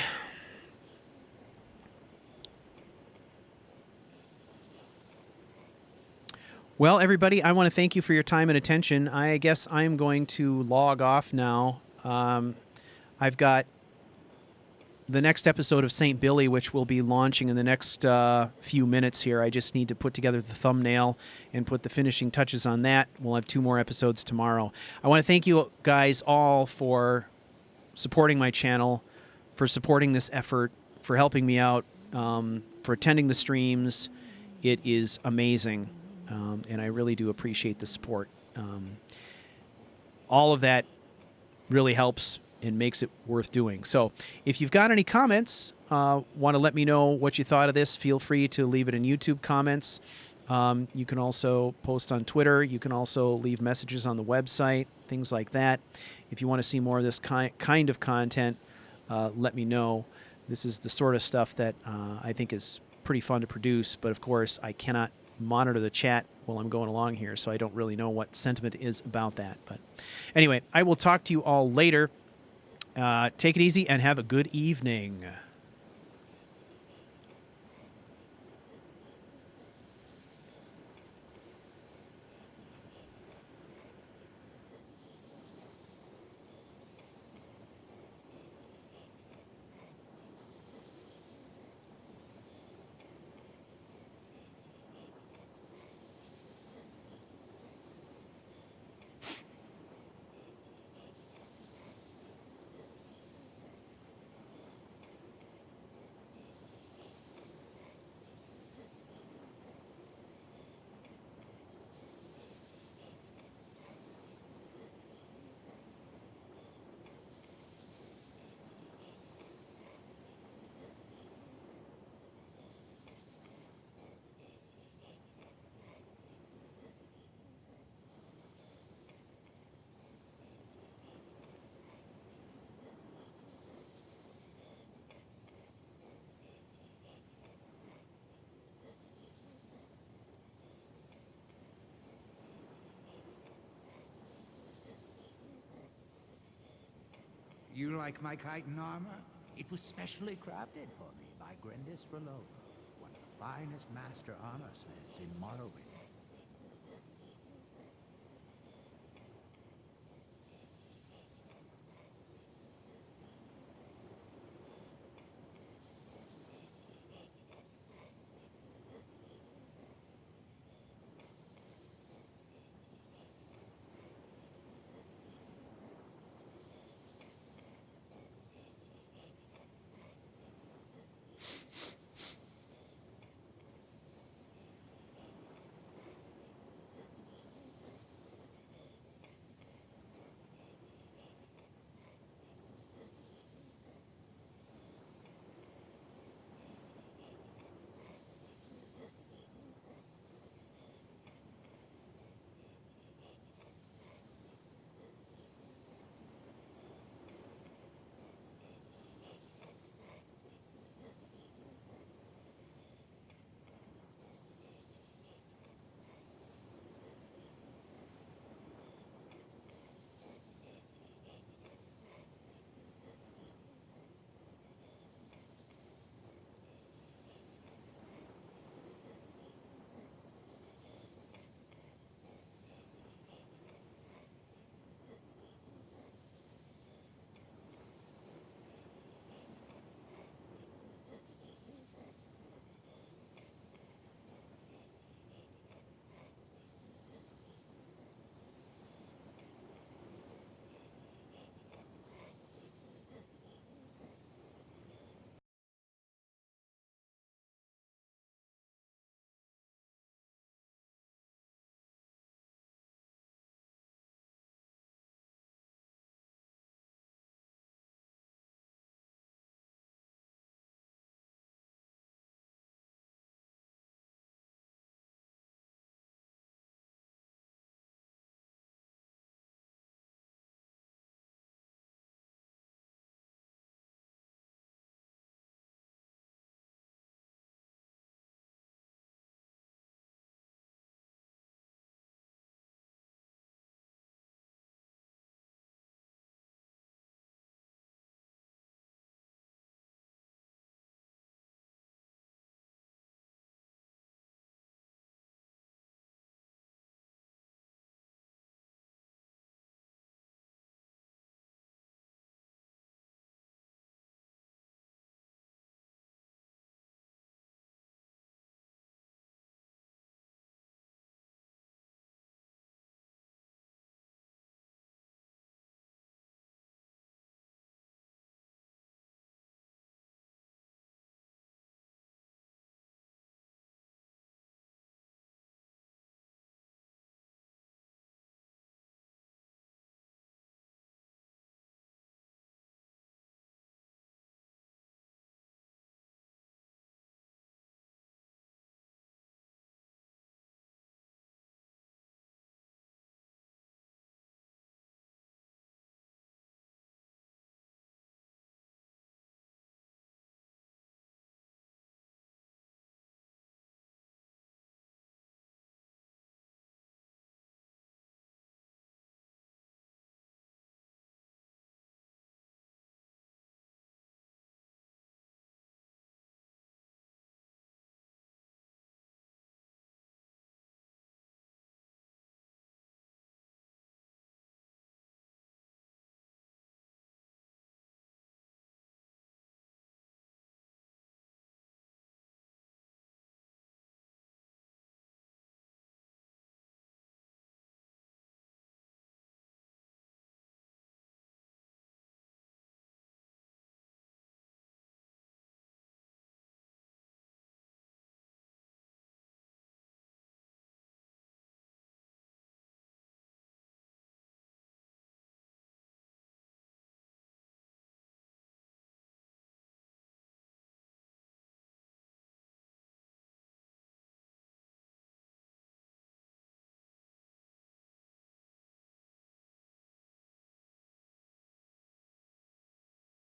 Well, everybody, I want to thank you for your time and attention. I guess I'm going to log off now. I've got the next episode of St. Billy, which will be launching in the next few minutes here. I just need to put together the thumbnail and put the finishing touches on that. We'll have 2 more episodes tomorrow. I want to thank you guys all for supporting my channel, for supporting this effort, for helping me out, for attending the streams. It is amazing. And I really do appreciate the support. All of that really helps and makes it worth doing. So if you've got any comments, want to let me know what you thought of this, feel free to leave it in YouTube comments. You can also post on Twitter. You can also leave messages on the website, things like that. If you want to see more of this kind of content, let me know. This is the sort of stuff that I think is pretty fun to produce, but of course I cannot monitor the chat while I'm going along here, so I don't really know what sentiment is about that. But anyway, I will talk to you all later. Take it easy and have a good evening. You like my chitin armor? It was specially crafted for me by Grendis Rolova, one of the finest master armor smiths in Morrowind.